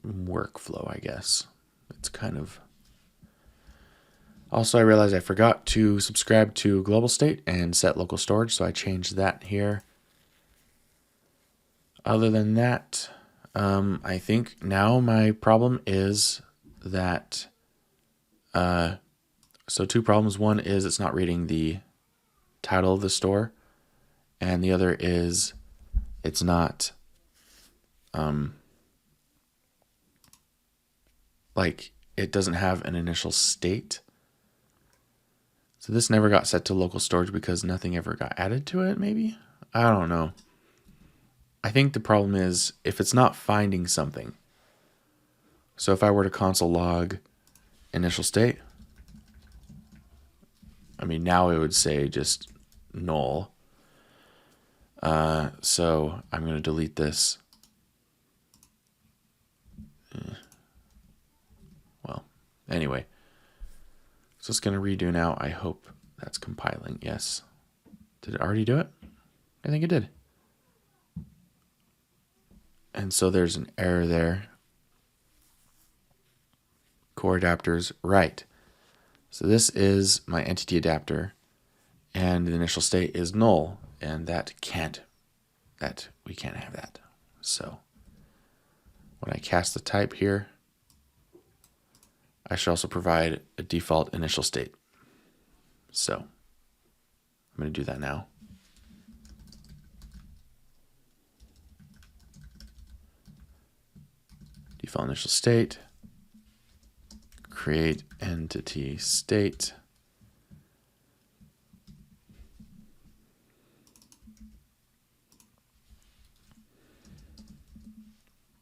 Workflow, I guess. It's kind of. Also, I realized I forgot to subscribe to global state and set local storage, so I changed that here. Other than that, I think now my problem is that, so two problems. One is it's not reading the title of the store, and the other is it's not, like it doesn't have an initial state. So this never got set to local storage because nothing ever got added to it, maybe? I don't know. I think the problem is if it's not finding something. So if I were to console log initial state, I mean, now it would say just null. So I'm going to delete this. Well, anyway. So it's going to redo now. I hope that's compiling. Yes. Did it already do it? I think it did. And so there's an error there. Core adapters, right. So this is my entity adapter, and the initial state is null, and we can't have that. So when I cast the type here, I should also provide a default initial state. So I'm going to do that now. Default initial state, create entity state.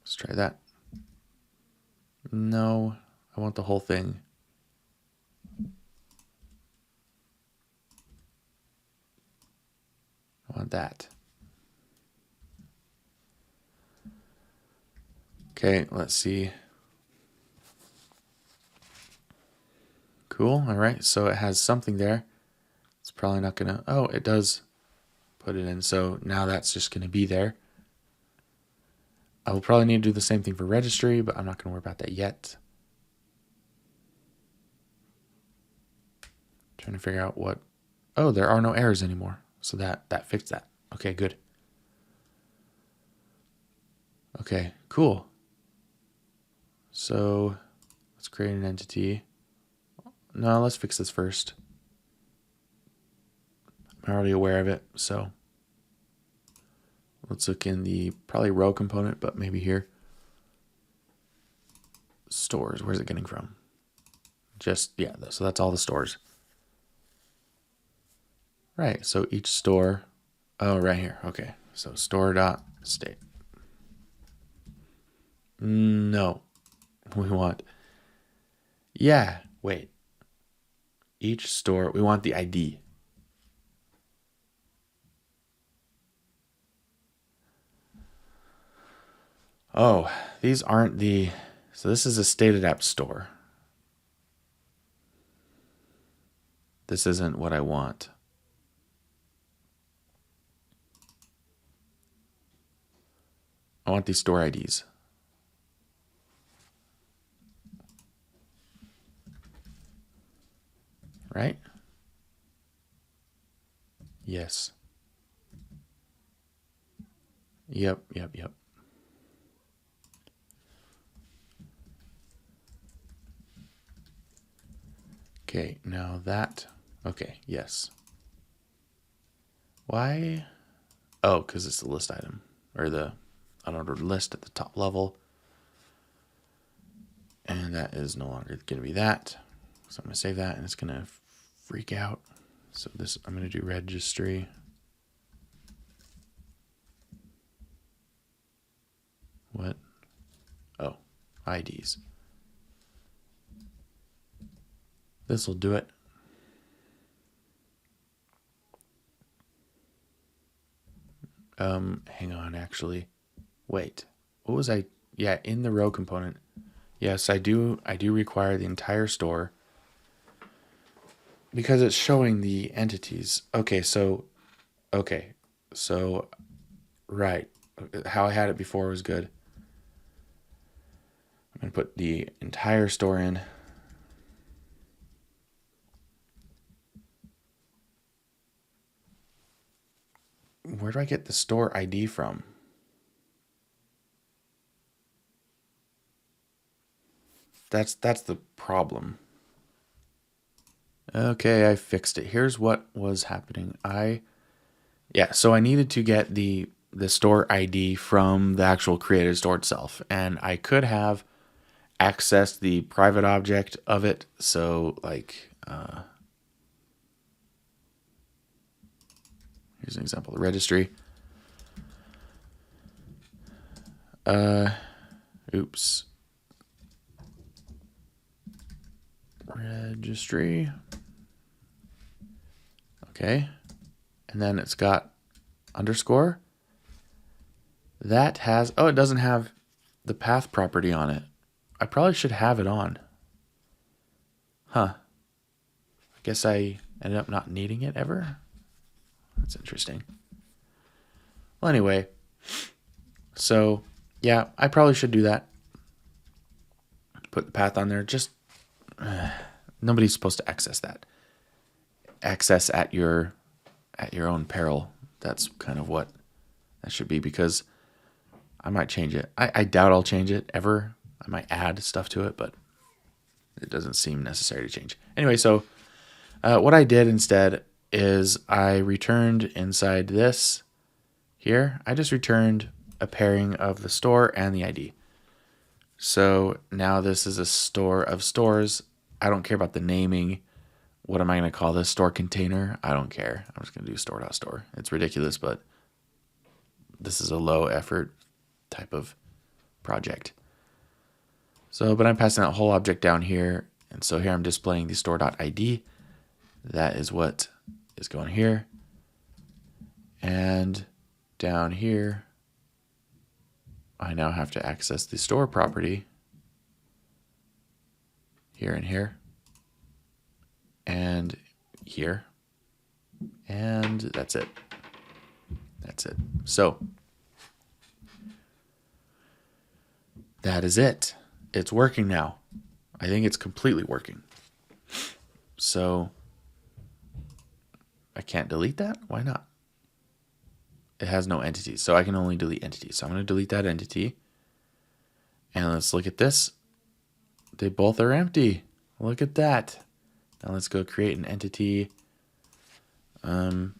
Let's try that. No, I want the whole thing. I want that. Okay, let's see. Cool. All right. So it has something there. It's probably not going to. Oh, it does put it in. So now that's just going to be there. I will probably need to do the same thing for registry, but I'm not going to worry about that yet. Trying to figure out what. Oh, there are no errors anymore. So that fixed that. Okay, good. Okay, cool. So let's create an entity. No, let's fix this first. I'm already aware of it, so let's look in the probably row component, but maybe here. Stores, where's it getting from? Just, yeah, so that's all the stores. Right, so each store, oh, right here, okay. So store.state. No, we want, yeah, wait. Each store, we want the ID. Oh, these aren't the, so this is a StateAdapt store. This isn't what I want. I want these store IDs. Right? Yes. Yep. Okay, now that, okay, yes. Why? Oh, because it's the list item, or the unordered list at the top level. And that is no longer going to be that. So I'm going to save that, and it's going to freak out. So this, I'm going to do registry. What? Oh, IDs. This will do it. Hang on, actually. Wait. What was I? Yeah, in the row component. Yes, I do require the entire store because it's showing the entities. Okay, so right. How I had it before was good. I'm going to put the entire store in. Where do I get the store ID from? That's the problem. Okay, I fixed it. Here's what was happening. So I needed to get the store ID from the actual created store itself, and I could have accessed the private object of it. So like, here's an example: the registry. Oops. Registry. Okay. And then it's got underscore. That has, oh, it doesn't have the path property on it. I probably should have it on. Huh. I guess I ended up not needing it ever. That's interesting. Well, anyway. So, yeah, I probably should do that. Put the path on there. Just, nobody's supposed to access that. Access at your own peril. That's kind of what that should be, because I might change it. I doubt I'll change it ever. I might add stuff to it, but it doesn't seem necessary to change. Anyway, so what I did instead is I returned inside this here. I just returned a pairing of the store and the ID. So now this is a store of stores. I don't care about the naming. What am I going to call this? Store container? I don't care. I'm just going to do store.store. It's ridiculous, but this is a low effort type of project. So, but I'm passing that whole object down here. And so here I'm displaying the store.id. That is what is going here. And down here, I now have to access the store property here and here. And here. And that's it. That's it. So that is it. It's working now. I think it's completely working. So I can't delete that? Why not? It has no entities, so I can only delete entities. So I'm going to delete that entity. And let's look at this. They both are empty. Look at that. Now let's go create an entity. That's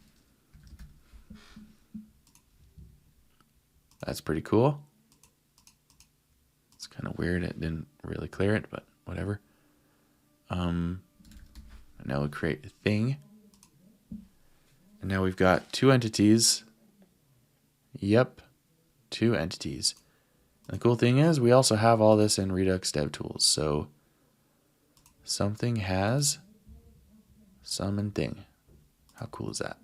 pretty cool. It's kind of weird. It didn't really clear it, but whatever. And now we'll create a thing. And now we've got two entities. Yep, two entities. And the cool thing is we also have all this in Redux DevTools. So something has summon thing. How cool is that?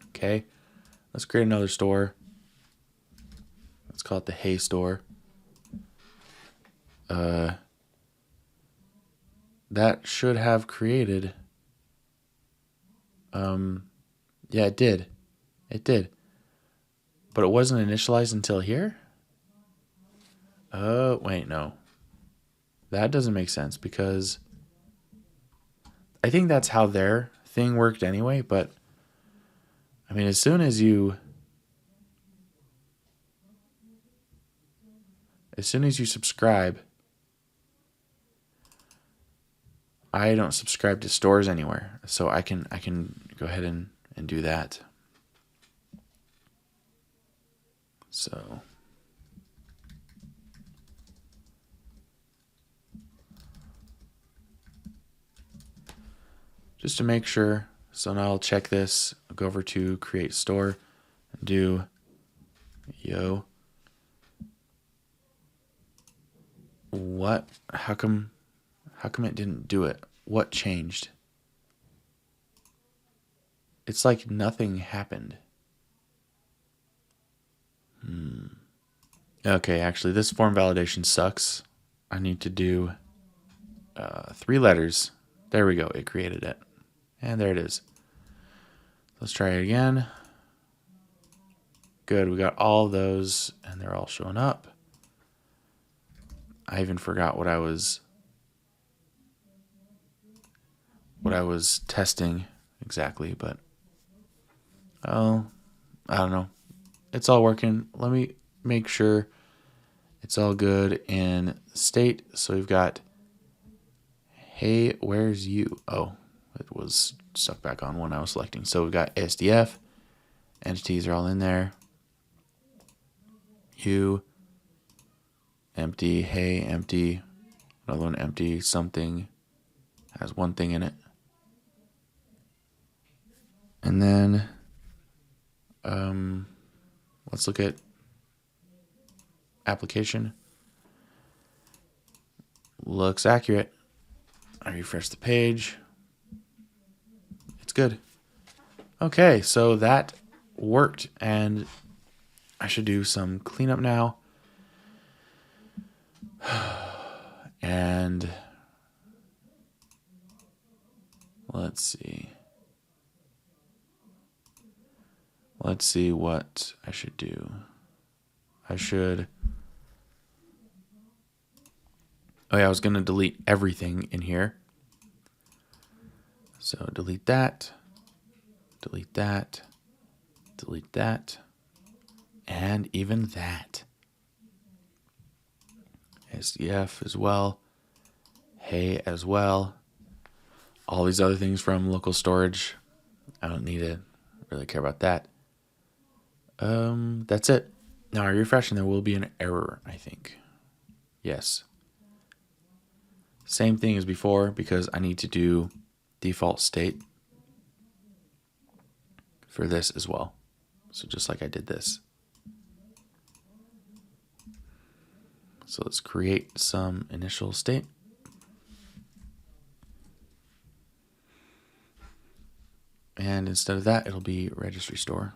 Okay, let's create another store. Let's call it the Hey store. That should have created. Yeah, it did. It did. But it wasn't initialized until here? Oh, wait, no. That doesn't make sense, because I think that's how their thing worked anyway, but I mean, as soon as you subscribe, I don't subscribe to stores anywhere, so I can go ahead and do that. So just to make sure, so now I'll check this. I'll go over to create store and do yo. What? How come it didn't do it? What changed? It's like nothing happened. Okay, actually, this form validation sucks. I need to do 3 letters. There we go. It created it. And there it is. Let's try it again. Good. We got all those, and they're all showing up. I even forgot what I was testing exactly, but oh, I don't know. It's all working. Let me make sure It's all good in state. So we've got, hey, where's you? Oh, it was stuck back on one I was selecting. So we've got ASDF. Entities are all in there. You, empty, hey, empty, another one empty, something has one thing in it. And then let's look at application. Looks accurate. I refresh the page. It's good. Okay, so that worked, and I should do some cleanup now. And let's see. Let's see what I should do. I was going to delete everything in here. So delete that, delete that, delete that, and even that. SDF as well, hey as well. All these other things from local storage, I don't need to really care about that. That's it. Now I refresh and there will be an error, I think. Yes. Same thing as before because I need to do default state for this as well. So just like I did this. So let's create some initial state. And instead of that, it'll be registry store,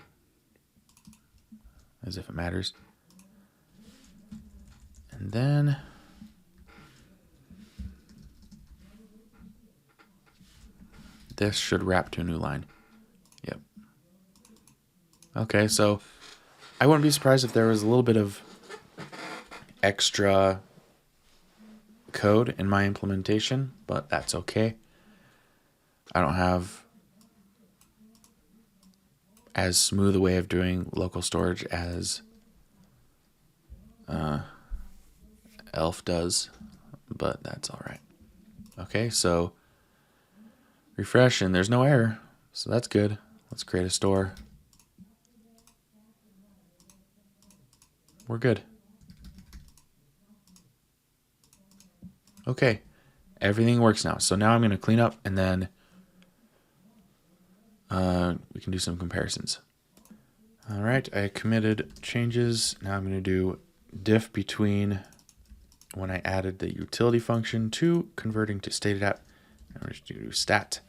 as if it matters. And then this should wrap to a new line. Yep. Okay, so I wouldn't be surprised if there was a little bit of extra code in my implementation, but that's okay. I don't have as smooth a way of doing local storage as Elf does, but that's all right. Okay, so refresh and there's no error, so that's good. Let's create a store. We're good. Okay, everything works now. So now I'm going to clean up and then we can do some comparisons. All right, I committed changes. Now I'm going to do diff between when I added the utility function to converting to StateAdapt. I'm going to do stat.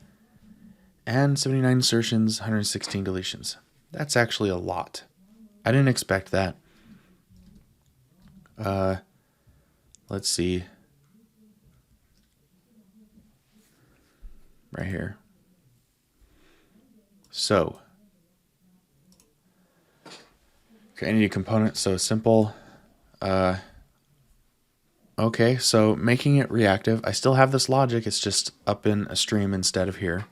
And 79 insertions, 116 deletions. That's actually a lot. I didn't expect that. Let's see. Right here. So, create a component, so simple. Okay, so making it reactive. I still have this logic, it's just up in a stream instead of here.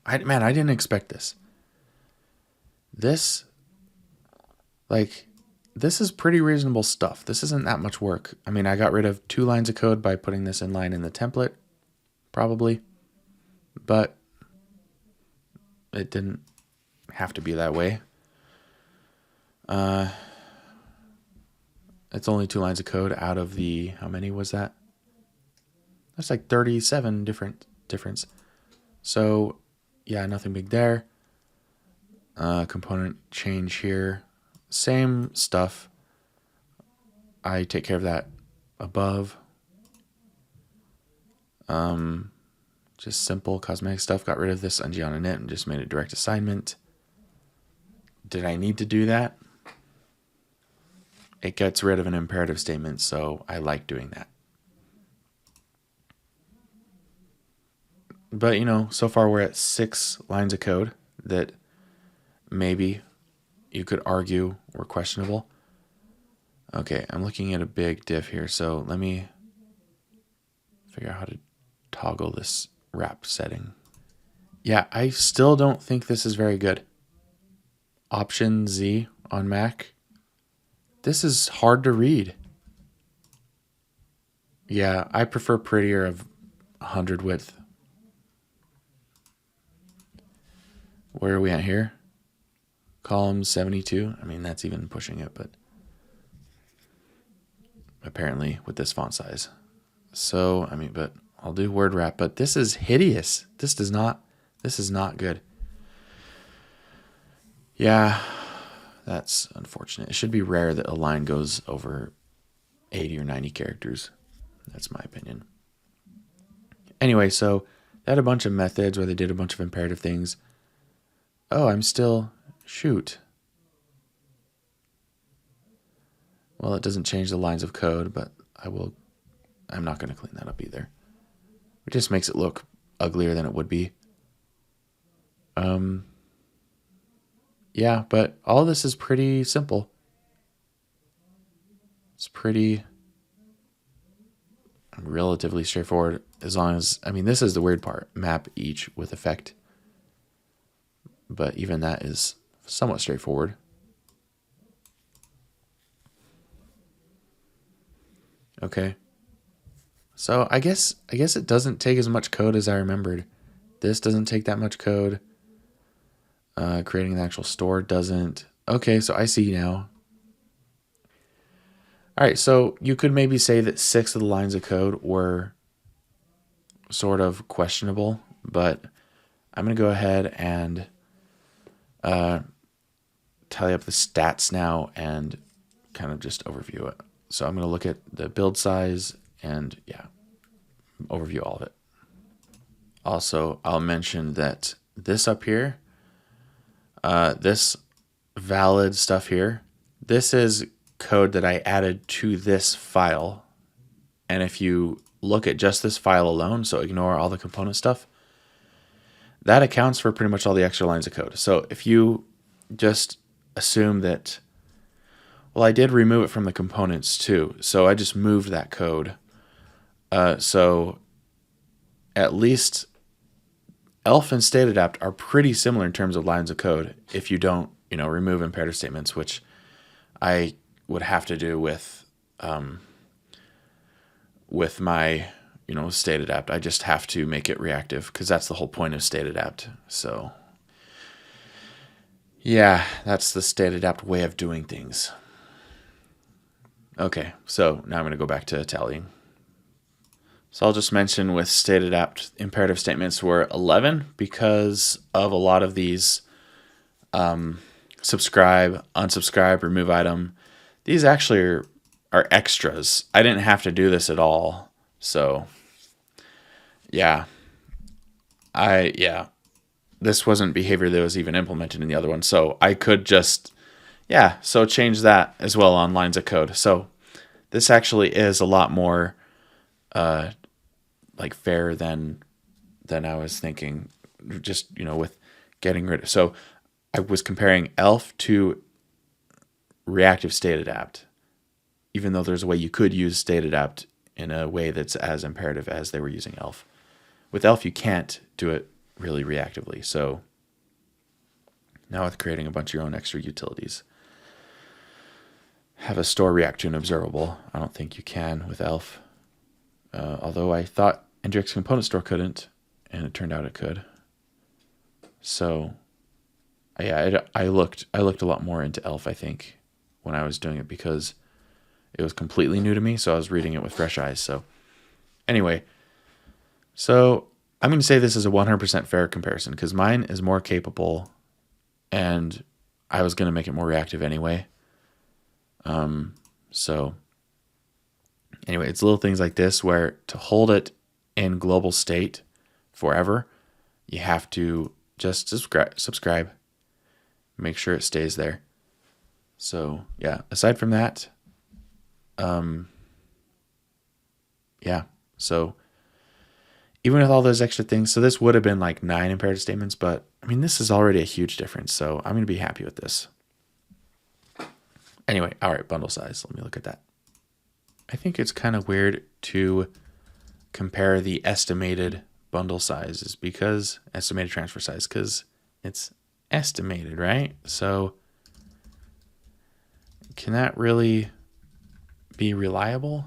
I didn't expect this. This is pretty reasonable stuff. This isn't that much work. I mean, I got rid of 2 lines of code by putting this inline in the template, probably, but it didn't have to be that way. It's only 2 lines of code out of the, how many was that? That's like 37 difference. So yeah, nothing big there. Component change here. Same stuff. I take care of that above. Just simple cosmetic stuff. Got rid of this ng on init and just made it direct assignment. Did I need to do that? It gets rid of an imperative statement, so I like doing that. But, you know, so far we're at 6 lines of code that maybe you could argue were questionable. Okay, I'm looking at a big diff here, so let me figure out how to toggle this wrap setting. Yeah, I still don't think this is very good. Option Z on Mac This is hard to read. Yeah, I prefer prettier of 100 width. Where are we at here? Column 72. I mean, that's even pushing it, but apparently with this font size. So, I mean, but I'll do word wrap, but this is hideous. This is not good. Yeah, that's unfortunate. It should be rare that a line goes over 80 or 90 characters. That's my opinion. Anyway, so they had a bunch of methods where they did a bunch of imperative things. Oh, shoot. Well, it doesn't change the lines of code, but I'm not going to clean that up either. It just makes it look uglier than it would be. Yeah, but all of this is pretty simple. It's pretty relatively straightforward as long as, I mean, this is the weird part, mapEachWithEffect. But even that is somewhat straightforward. Okay. So I guess it doesn't take as much code as I remembered. This doesn't take that much code. Creating the actual store doesn't. Okay, so I see now. All right, so you could maybe say that 6 of the lines of code were sort of questionable, but I'm going to go ahead and tally up the stats now and kind of just overview it. So I'm going to look at the build size and yeah, overview all of it. Also, I'll mention that this up here, this valid stuff here, this is code that I added to this file. And if you look at just this file alone, so ignore all the component stuff, that accounts for pretty much all the extra lines of code. So if you just assume that, well, I did remove it from the components too. So I just moved that code. So at least ELF and StateAdapt are pretty similar in terms of lines of code if you don't, remove imperative statements, which I would have to do with my, StateAdapt. I just have to make it reactive because that's the whole point of StateAdapt. So yeah, that's the StateAdapt way of doing things. Okay, so now I'm going to go back to tallying. So I'll just mention with StateAdapt, imperative statements were 11 because of a lot of these subscribe, unsubscribe, remove item. These actually are extras. I didn't have to do this at all. So yeah, this wasn't behavior that was even implemented in the other one. So I could just, so change that as well on lines of code. So this actually is a lot more fair than I was thinking, just, with getting rid of. So I was comparing ELF to reactive StateAdapt, even though there's a way you could use StateAdapt in a way that's as imperative as they were using ELF. With ELF, you can't do it really reactively. So now with creating a bunch of your own extra utilities, have a store react to an observable. I don't think you can with ELF. Although I thought NGX component store couldn't, and it turned out it could. So yeah, I looked a lot more into ELF, I think, when I was doing it because it was completely new to me. So I was reading it with fresh eyes. So anyway, so I'm going to say this is a 100% fair comparison because mine is more capable and I was going to make it more reactive anyway. So anyway, it's little things like this where to hold it in global state forever, you have to just subscribe, make sure it stays there. So yeah, aside from that, so even with all those extra things, so this would have been like 9 imperative statements, but I mean, this is already a huge difference. So I'm going to be happy with this. Anyway, all right, bundle size. Let me look at that. I think it's kind of weird to compare the estimated bundle sizes because estimated transfer size, because it's estimated, right? So can that really be reliable?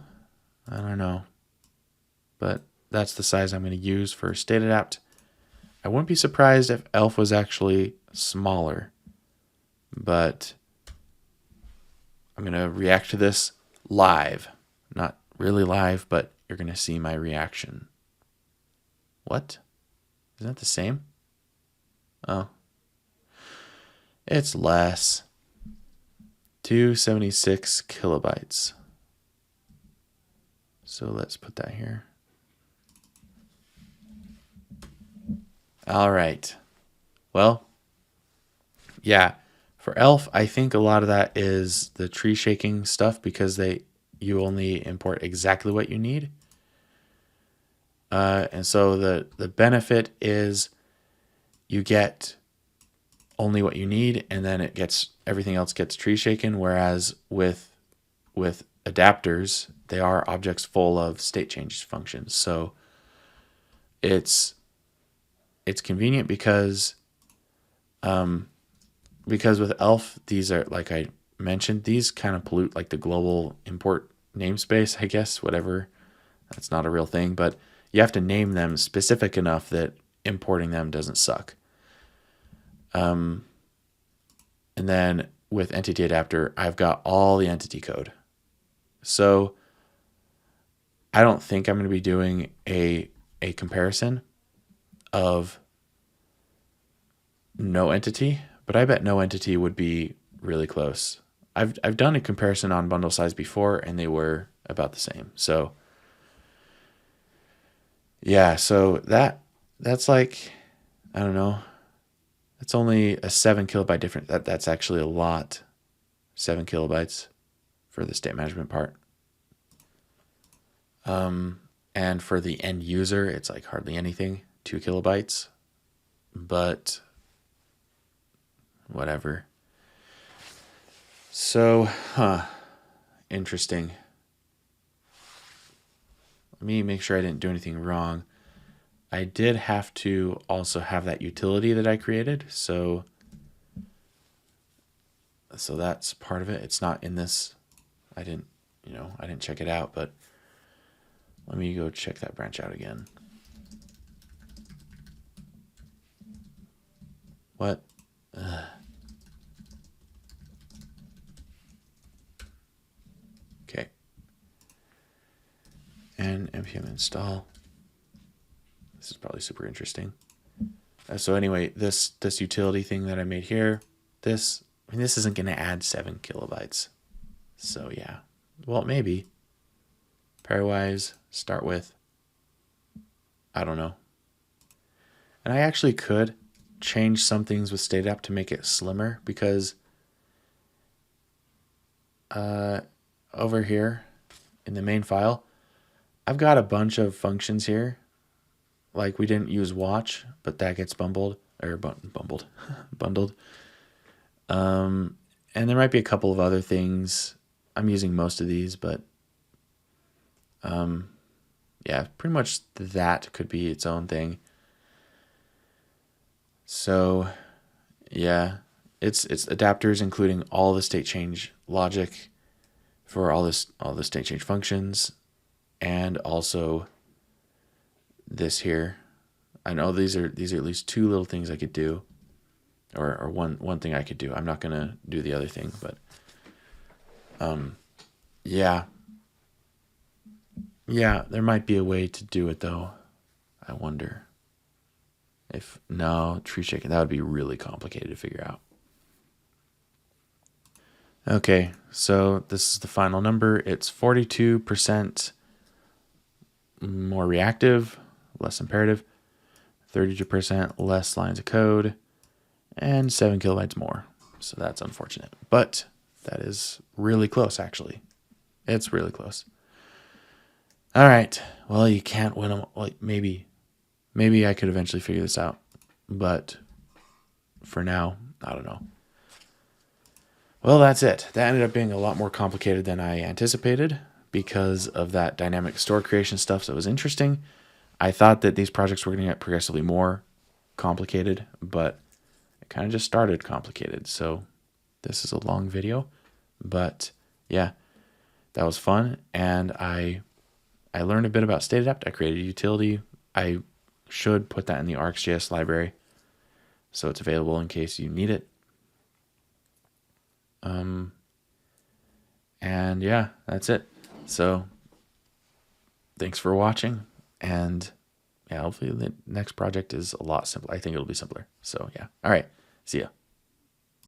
I don't know. But that's the size I'm going to use for StateAdapt. I wouldn't be surprised if ELF was actually smaller, but I'm going to react to this live. Not really live, but you're going to see my reaction. What? Isn't that the same? Oh. It's less. 276 kilobytes. So let's put that here. All right. Well, yeah. For ELF, I think a lot of that is the tree shaking stuff because you only import exactly what you need. And so the benefit is you get only what you need, and then everything else gets tree shaken. Whereas with adapters, they are objects full of state change functions. So it's convenient because with ELF, these are, like I mentioned, these kind of pollute like the global import namespace, I guess, whatever. That's not a real thing, but you have to name them specific enough that importing them doesn't suck. And then with EntityAdapter, I've got all the entity code. So I don't think I'm going to be doing a comparison of no entity, but I bet no entity would be really close. I've done a comparison on bundle size before, and they were about the same. So yeah, so that's like, I don't know. It's only a 7 kilobyte difference. That's actually a lot. 7 kilobytes for the state management part. And for the end user, it's like hardly anything, 2 kilobytes. But whatever. So, interesting. Let me make sure I didn't do anything wrong. I did have to also have that utility that I created. So that's part of it. It's not in this. I didn't check it out, but let me go check that branch out again. What? Okay. And npm install. This is probably super interesting. So anyway, this utility thing that I made here, this isn't going to add 7 kilobytes. So yeah, well, maybe. Pairwise, start with, I don't know. And I actually could change some things with StateAdapt to make it slimmer, because over here in the main file, I've got a bunch of functions here. Like we didn't use watch, but that gets bundled. And there might be a couple of other things. I'm using most of these, but yeah, pretty much that could be its own thing. So yeah, it's adapters including all the state change logic for all the state change functions, and also this here. I know these are at least 2 little things I could do, or one thing I could do. I'm not gonna do the other thing, but yeah, there might be a way to do it though. I wonder if tree shaking, that would be really complicated to figure out. Okay, so this is the final number. It's 42% more reactive, less imperative, 32% less lines of code, and 7 kilobytes more. So that's unfortunate, but that is really close, actually. It's really close. All right, well, you can't win them. Like maybe I could eventually figure this out, but for now, I don't know. Well, that's it. That ended up being a lot more complicated than I anticipated because of that dynamic store creation stuff that was interesting. I thought that these projects were going to get progressively more complicated, but it kind of just started complicated. So this is a long video. But yeah, that was fun. And I learned a bit about StateAdapt. I created a utility. I should put that in the RxJS library, so it's available in case you need it. And yeah, that's it. So thanks for watching. And yeah, hopefully the next project is a lot simpler. I think it'll be simpler. So yeah. All right. See ya.